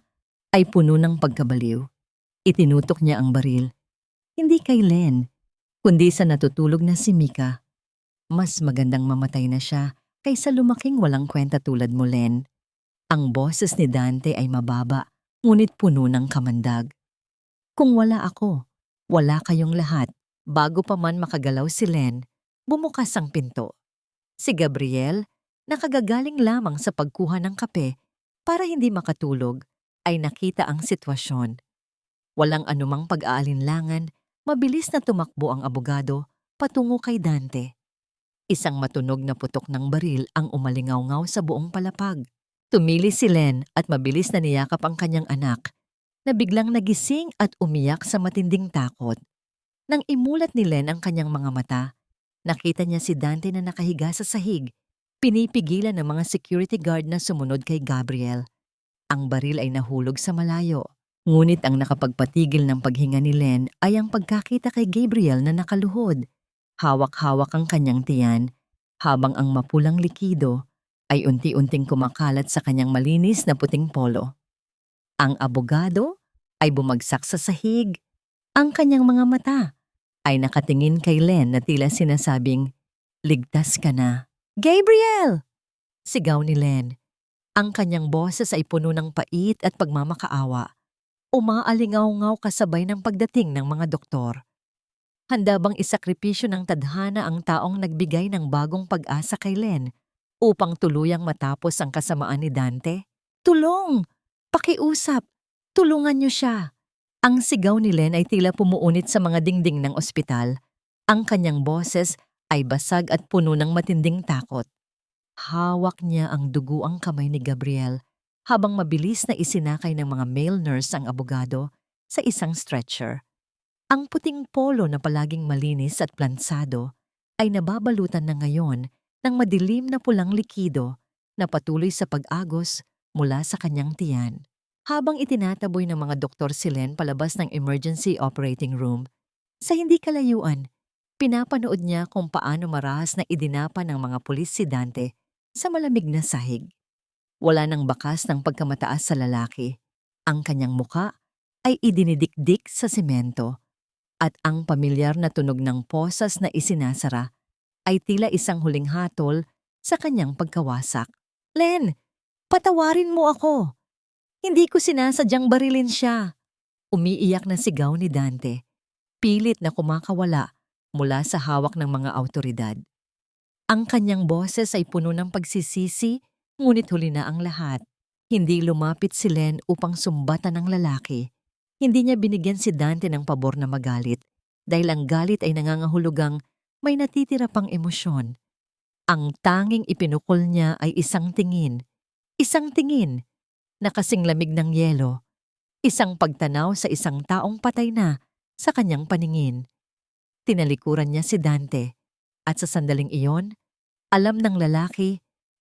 ay puno ng pagkabaliw. Itinutok niya ang baril. Hindi kay Len, kundi sa natutulog na si Mika. Mas magandang mamatay na siya kaysa lumaking walang kwenta tulad mo, Len. Ang boses ni Dante ay mababa, ngunit puno ng kamandag. Kung wala ako, wala kayong lahat. Bago pa man makagalaw si Len, bumukas ang pinto. Si Gabriel, nakagagaling lamang sa pagkuha ng kape para hindi makatulog, ay nakita ang sitwasyon. Walang anumang pag-aalinlangan, mabilis na tumakbo ang abogado patungo kay Dante. Isang matunog na putok ng baril ang umalingaw-ngaw sa buong palapag. Tumili si Len at mabilis na niyakap ang kanyang anak, na biglang nagising at umiyak sa matinding takot. Nang imulat ni Len ang kanyang mga mata, nakita niya si Dante na nakahiga sa sahig, pinipigilan ng mga security guard na sumunod kay Gabriel. Ang baril ay nahulog sa malayo, ngunit ang nakapagpatigil ng paghinga ni Len ay ang pagkakita kay Gabriel na nakaluhod. Hawak-hawak ang kanyang tiyan, habang ang mapulang likido ay unti-unting kumakalat sa kanyang malinis na puting polo. Ang abogado ay bumagsak sa sahig. Ang kanyang mga mata ay nakatingin kay Len na tila sinasabing, "Ligtas ka na." "Gabriel!" sigaw ni Len. Ang kanyang boses ay puno ng pait at pagmamakaawa. Umaalingaw-ngaw kasabay ng pagdating ng mga doktor. Handa bang isakripisyo ng tadhana ang taong nagbigay ng bagong pag-asa kay Len upang tuluyang matapos ang kasamaan ni Dante? "Tulong! Pakiusap! Tulungan niyo siya!" Ang sigaw ni Len ay tila pumuunit sa mga dingding ng ospital. Ang kanyang boses ay basag at puno ng matinding takot. Hawak niya ang duguang kamay ni Gabriel habang mabilis na isinakay ng mga male nurse ang abogado sa isang stretcher. Ang puting polo na palaging malinis at plansado ay nababalutan na ngayon ng madilim na pulang likido na patuloy sa pag-agos mula sa kanyang tiyan. Habang itinataboy ng mga doktor si Len palabas ng emergency operating room, sa hindi kalayuan, pinapanood niya kung paano marahas na idinapa ng mga pulis si Dante sa malamig na sahig. Wala nang bakas ng pagkamataas sa lalaki. Ang kanyang muka ay idinidikdik sa semento at ang pamilyar na tunog ng posas na isinasara ay tila isang huling hatol sa kanyang pagkawasak. "Len, patawarin mo ako! Hindi ko sinasadyang barilin siya!" Umiiyak na sigaw ni Dante, pilit na kumakawala mula sa hawak ng mga awtoridad. Ang kanyang boses ay puno ng pagsisisi, ngunit huli na ang lahat. Hindi lumapit si Len upang sumbatan ng lalaki. Hindi niya binigyan si Dante ng pabor na magalit dahil ang galit ay nangangahulugang may natitira pang emosyon. Ang tanging ipinukol niya ay isang tingin na kasing lamig ng yelo, isang pagtanaw sa isang taong patay na sa kanyang paningin. Tinalikuran niya si Dante at sa sandaling iyon, alam ng lalaki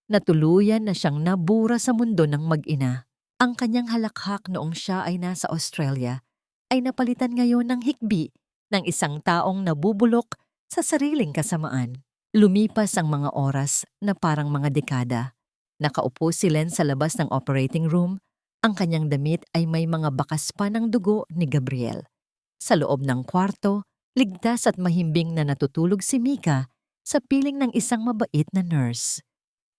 na tuluyan na siyang nabura sa mundo ng mag-ina. Ang kanyang halakhak noong siya ay nasa Australia ay napalitan ngayon ng hikbi ng isang taong nabubulok sa sariling kasamaan. Lumipas ang mga oras na parang mga dekada. Nakaupo si Len sa labas ng operating room. Ang kanyang damit ay may mga bakas pa ng dugo ni Gabriel. Sa loob ng kwarto, ligtas at mahimbing na natutulog si Mika sa piling ng isang mabait na nurse.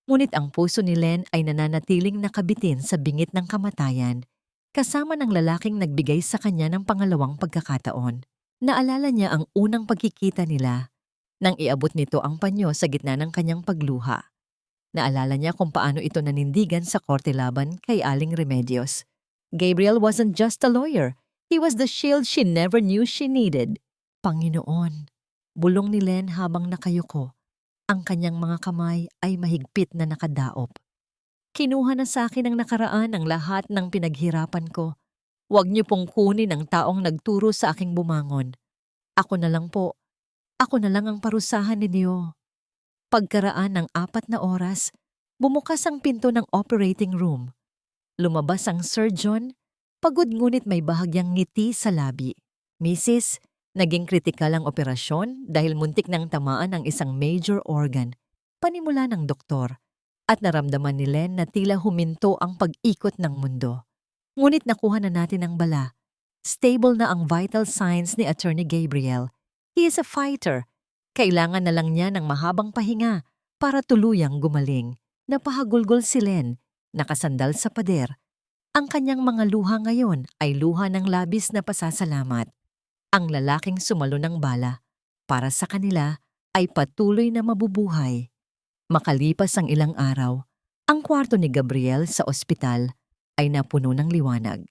Ngunit ang puso ni Len ay nananatiling nakabitin sa bingit ng kamatayan, kasama ng lalaking nagbigay sa kanya ng pangalawang pagkakataon. Naalala niya ang unang pagkikita nila nang iabot nito ang panyo sa gitna ng kanyang pagluha. Naalala niya kung paano ito nanindigan sa korte laban kay Aling Remedios. Gabriel wasn't just a lawyer, he was the shield she never knew she needed. Panginoon, bulong ni Len habang nakayuko. Ang kanyang mga kamay ay mahigpit na nakadaop. Kinuha na sa akin ng nakaraan ang lahat ng pinaghirapan ko. Huwag niyo pong kunin ang taong nagturo sa aking bumangon. Ako na lang po. Ako na lang ang parusahan ninyo. Pagkaraan ng 4 na oras, bumukas ang pinto ng operating room. Lumabas ang surgeon, pagod ngunit may bahagyang ngiti sa labi. Mrs., naging kritikal ang operasyon dahil muntik nang tamaan ang isang major organ, panimula ng doktor, at naramdaman ni Len na tila huminto ang pag-ikot ng mundo. Ngunit nakuha na natin ang bala. Stable na ang vital signs ni Attorney Gabriel. He is a fighter. Kailangan na lang niya ng mahabang pahinga para tuluyang gumaling. Napahagulgol si Len, nakasandal sa pader. Ang kanyang mga luha ngayon ay luha ng labis na pasasalamat. Ang lalaking sumalo ng bala para sa kanila ay patuloy na mabubuhay. Makalipas ang ilang araw, ang kwarto ni Gabriel sa ospital ay napuno ng liwanag.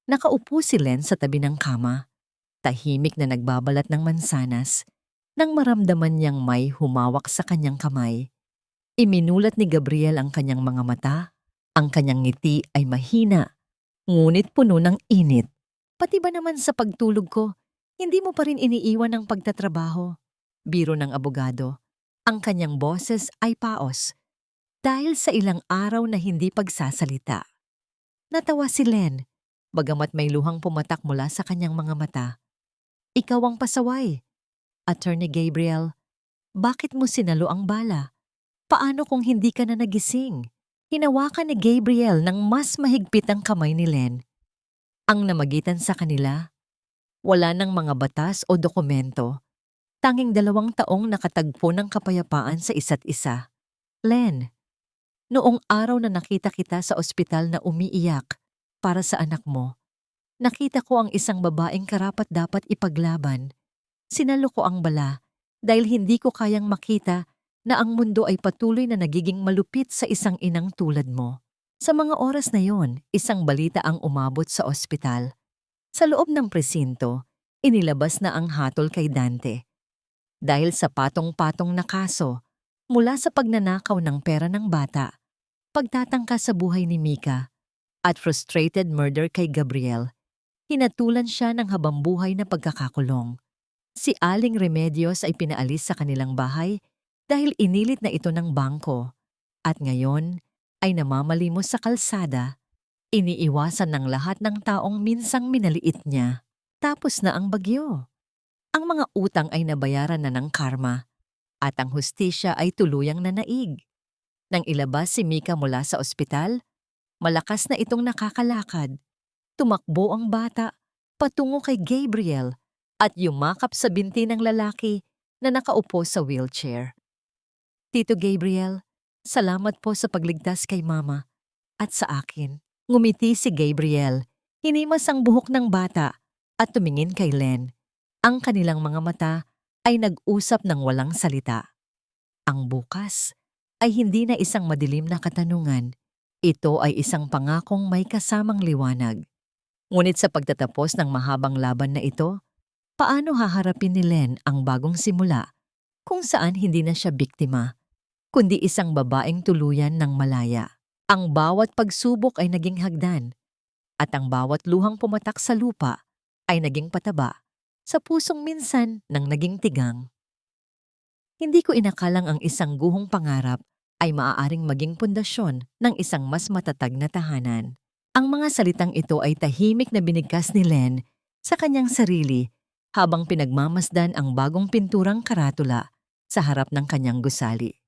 Nakaupo si Len sa tabi ng kama, tahimik na nagbabalat ng mansanas, nang maramdaman niyang may humawak sa kanyang kamay. Iminulat ni Gabriel ang kanyang mga mata, ang kanyang ngiti ay mahina, ngunit puno ng init. Pati ba naman sa pagtulog ko, hindi mo pa rin iniiwan ang pagtatrabaho? Biro ng abogado. Ang kanyang boses ay paos dahil sa ilang araw na hindi pagsasalita. Natawa si Len, bagamat may luhang pumatak mula sa kanyang mga mata. Ikaw ang pasaway. Attorney Gabriel, bakit mo sinalo ang bala? Paano kung hindi ka na nagising? Hinawakan ni Gabriel ng mas mahigpit ang kamay ni Len. Ang namagitan sa kanila, wala ng mga batas o dokumento. Tanging 2 taong nakatagpo ng kapayapaan sa isa't isa. Len, noong araw na nakita kita sa ospital na umiiyak para sa anak mo, nakita ko ang isang babaeng karapat-dapat ipaglaban. Sinalo ko ang bala dahil hindi ko kayang makita na ang mundo ay patuloy na nagiging malupit sa isang inang tulad mo. Sa mga oras na yon, isang balita ang umabot sa ospital. Sa loob ng presinto, inilabas na ang hatol kay Dante. Dahil sa patong-patong na kaso, mula sa pagnanakaw ng pera ng bata, pagtatangka sa buhay ni Mika, at frustrated murder kay Gabriel, hinatulan siya ng habambuhay na pagkakakulong. Si Aling Remedios ay pinaalis sa kanilang bahay dahil inilit na ito ng bangko, at ngayon ay namamalimos sa kalsada. Iniiwasan ng lahat ng taong minsang minaliit niya. Tapos na ang bagyo. Ang mga utang ay nabayaran na ng karma at ang hustisya ay tuluyang nanaig. Nang ilabas si Mika mula sa ospital, malakas na itong nakakalakad. Tumakbo ang bata patungo kay Gabriel at yumakap sa binti ng lalaki na nakaupo sa wheelchair. Tito Gabriel, salamat po sa pagligtas kay Mama at sa akin. Ngumiti si Gabriel, hinimas ang buhok ng bata at tumingin kay Len. Ang kanilang mga mata ay nag-usap ng walang salita. Ang bukas ay hindi na isang madilim na katanungan. Ito ay isang pangakong may kasamang liwanag. Ngunit sa pagtatapos ng mahabang laban na ito, paano haharapin ni Len ang bagong simula kung saan hindi na siya biktima, kundi isang babaeng tuluyan ng malaya? Ang bawat pagsubok ay naging hagdan, at ang bawat luhang pumatak sa lupa ay naging pataba sa pusong minsan nang naging tigang. Hindi ko inakalang ang isang guhong pangarap ay maaaring maging pundasyon ng isang mas matatag na tahanan. Ang mga salitang ito ay tahimik na binigkas ni Len sa kanyang sarili habang pinagmamasdan ang bagong pinturang karatula sa harap ng kanyang gusali.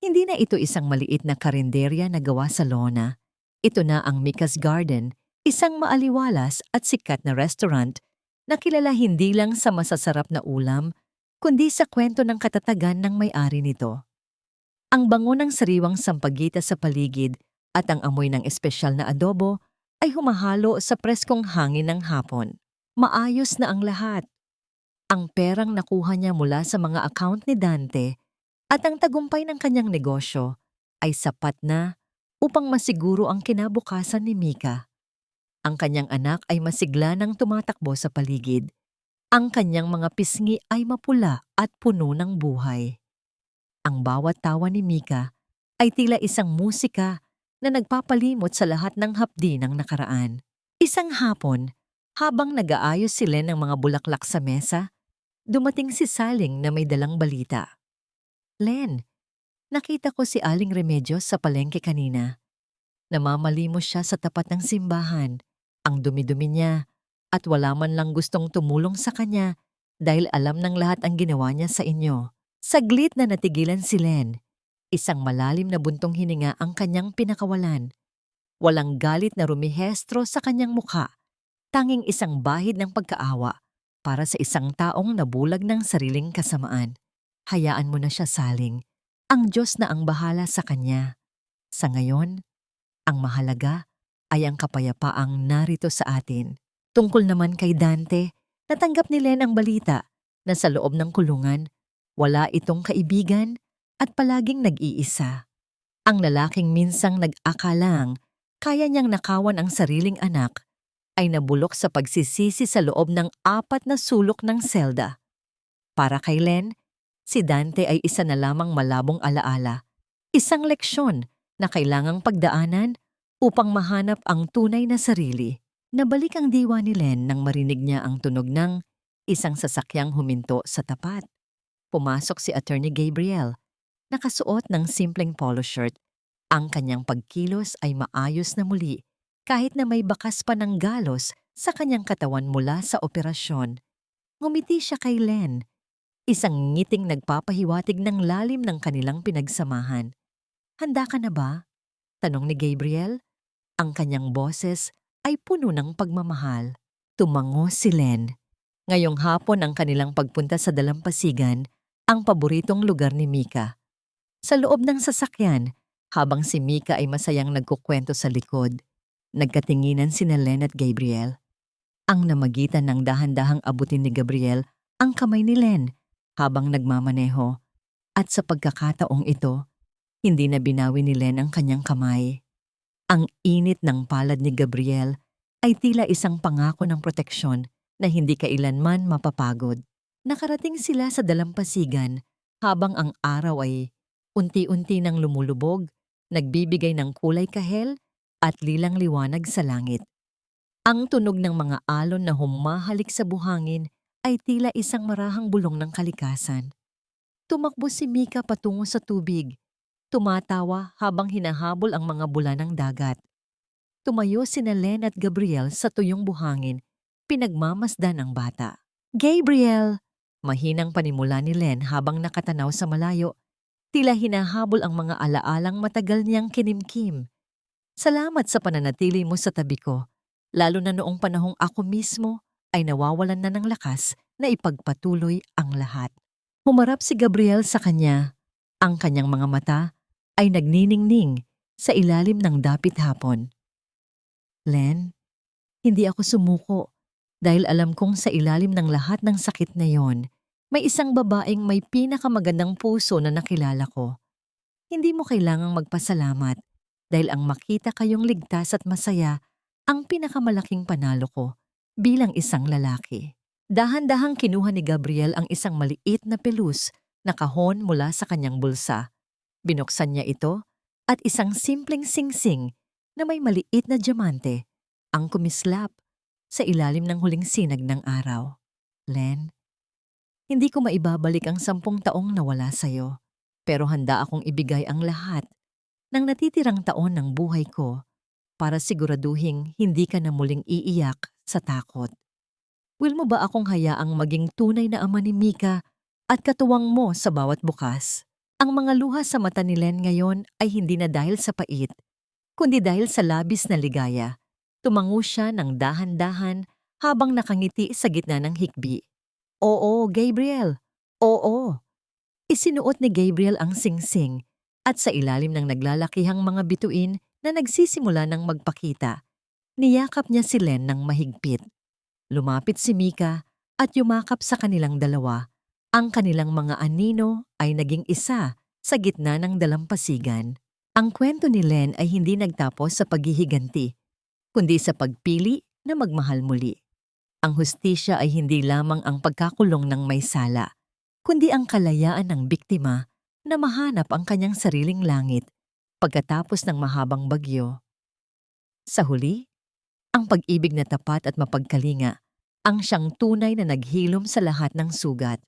Hindi na ito isang maliit na karinderya na gawa sa lona. Ito na ang Mika's Garden, isang maaliwalas at sikat na restaurant na kilala hindi lang sa masasarap na ulam, kundi sa kwento ng katatagan ng may-ari nito. Ang bango ng sariwang sampagita sa paligid at ang amoy ng espesyal na adobo ay humahalo sa preskong hangin ng hapon. Maayos na ang lahat. Ang perang nakuha niya mula sa mga account ni Dante at ang tagumpay ng kanyang negosyo ay sapat na upang masiguro ang kinabukasan ni Mika. Ang kanyang anak ay masigla nang tumatakbo sa paligid. Ang kanyang mga pisngi ay mapula at puno ng buhay. Ang bawat tawa ni Mika ay tila isang musika na nagpapalimot sa lahat ng hapdi ng nakaraan. Isang hapon, habang nag-aayos sila ng mga bulaklak sa mesa, dumating si Saling na may dalang balita. Len, nakita ko si Aling Remedios sa palengke kanina. Namamalimos siya sa tapat ng simbahan. Ang dumi-dumi niya at wala man lang gustong tumulong sa kanya dahil alam ng lahat ang ginawa niya sa inyo. Saglit na natigilan si Len. Isang malalim na buntong hininga ang kanyang pinakawalan. Walang galit na rumihestro sa kanyang mukha. Tanging isang bahid ng pagkaawa para sa isang taong nabulag ng sariling kasamaan. Hayaan mo na siya, Saling. Ang Diyos na ang bahala sa kanya. Sa ngayon, ang mahalaga ay ang kapayapaang narito sa atin. Tungkol naman kay Dante, natanggap ni Len ang balita na sa loob ng kulungan, wala itong kaibigan at palaging nag-iisa. Ang lalaking minsang nag-akalang kaya niyang nakawan ang sariling anak ay nabulok sa pagsisisi sa loob ng 4 na sulok ng selda. Para kay Len, si Dante ay isa na lamang malabong alaala, isang leksyon na kailangang pagdaanan upang mahanap ang tunay na sarili. Nabalik ang diwa ni Len nang marinig niya ang tunog ng isang sasakyang huminto sa tapat. Pumasok si Attorney Gabriel, nakasuot ng simpleng polo shirt. Ang kanyang pagkilos ay maayos na muli kahit na may bakas pa ng galos sa kanyang katawan mula sa operasyon. Ngumiti siya kay Len, isang ngiting nagpapahiwatig ng lalim ng kanilang pinagsamahan. Handa ka na ba? Tanong ni Gabriel. Ang kanyang boses ay puno ng pagmamahal. Tumango si Len. Ngayong hapon ang kanilang pagpunta sa dalampasigan, ang paboritong lugar ni Mika. Sa loob ng sasakyan, habang si Mika ay masayang nagkukwento sa likod, nagkatinginan sina Len at Gabriel. Ang namagitan ng dahan-dahang abutin ni Gabriel ang kamay ni Len habang nagmamaneho, at sa pagkakataong ito, hindi na binawi ni Len ang kanyang kamay. Ang init ng palad ni Gabriel ay tila isang pangako ng proteksyon na hindi kailanman mapapagod. Nakarating sila sa dalampasigan habang ang araw ay unti-unti nang lumulubog, nagbibigay ng kulay kahel at lilang liwanag sa langit. Ang tunog ng mga alon na humahalik sa buhangin ay tila isang marahang bulong ng kalikasan. Tumakbo si Mika patungo sa tubig, tumatawa habang hinahabol ang mga bula ng dagat. Tumayo sina Len at Gabriel sa tuyong buhangin, pinagmamasdan ang bata. Gabriel! Mahinang panimula ni Len habang nakatanaw sa malayo, tila hinahabol ang mga alaalang matagal niyang kinimkim. Salamat sa pananatili mo sa tabi ko, lalo na noong panahong ako mismo ay nawawalan na ng lakas na ipagpatuloy ang lahat. Humarap si Gabriel sa kanya. Ang kanyang mga mata ay nagniningning sa ilalim ng dapit hapon. Len, hindi ako sumuko dahil alam kong sa ilalim ng lahat ng sakit na yon, may isang babaeng may pinakamagandang puso na nakilala ko. Hindi mo kailangang magpasalamat dahil ang makita kayong ligtas at masaya ang pinakamalaking panalo ko bilang isang lalaki. Dahan-dahang kinuha ni Gabriel ang isang maliit na pelus na kahon mula sa kanyang bulsa. Binuksan niya ito at isang simpleng singsing na may maliit na diamante ang kumislap sa ilalim ng huling sinag ng araw. Len, hindi ko maibabalik ang 10 taong nawala sa'yo, pero handa akong ibigay ang lahat ng natitirang taon ng buhay ko para siguraduhing hindi ka na muling iiyak sa takot. Will mo ba akong hayaang maging tunay na ama ni Mika at katuwang mo sa bawat bukas? Ang mga luha sa mata ni Len ngayon ay hindi na dahil sa pait, kundi dahil sa labis na ligaya. Tumango siya ng dahan-dahan habang nakangiti sa gitna ng hikbi. Oo, Gabriel. Oo. Isinuot ni Gabriel ang singsing at sa ilalim ng naglalakihang mga bituin na nagsisimula ng magpakita, niyakap niya si Len ng mahigpit. Lumapit si Mika at yumakap sa kanilang dalawa. Ang kanilang mga anino ay naging isa sa gitna ng dalampasigan. Ang kwento ni Len ay hindi nagtapos sa paghihiganti, kundi sa pagpili na magmahal muli. Ang hustisya ay hindi lamang ang pagkakulong ng may sala, kundi ang kalayaan ng biktima na mahanap ang kanyang sariling langit pagkatapos ng mahabang bagyo. Sa huli, ang pag-ibig na tapat at mapagkalinga ang siyang tunay na naghilom sa lahat ng sugat.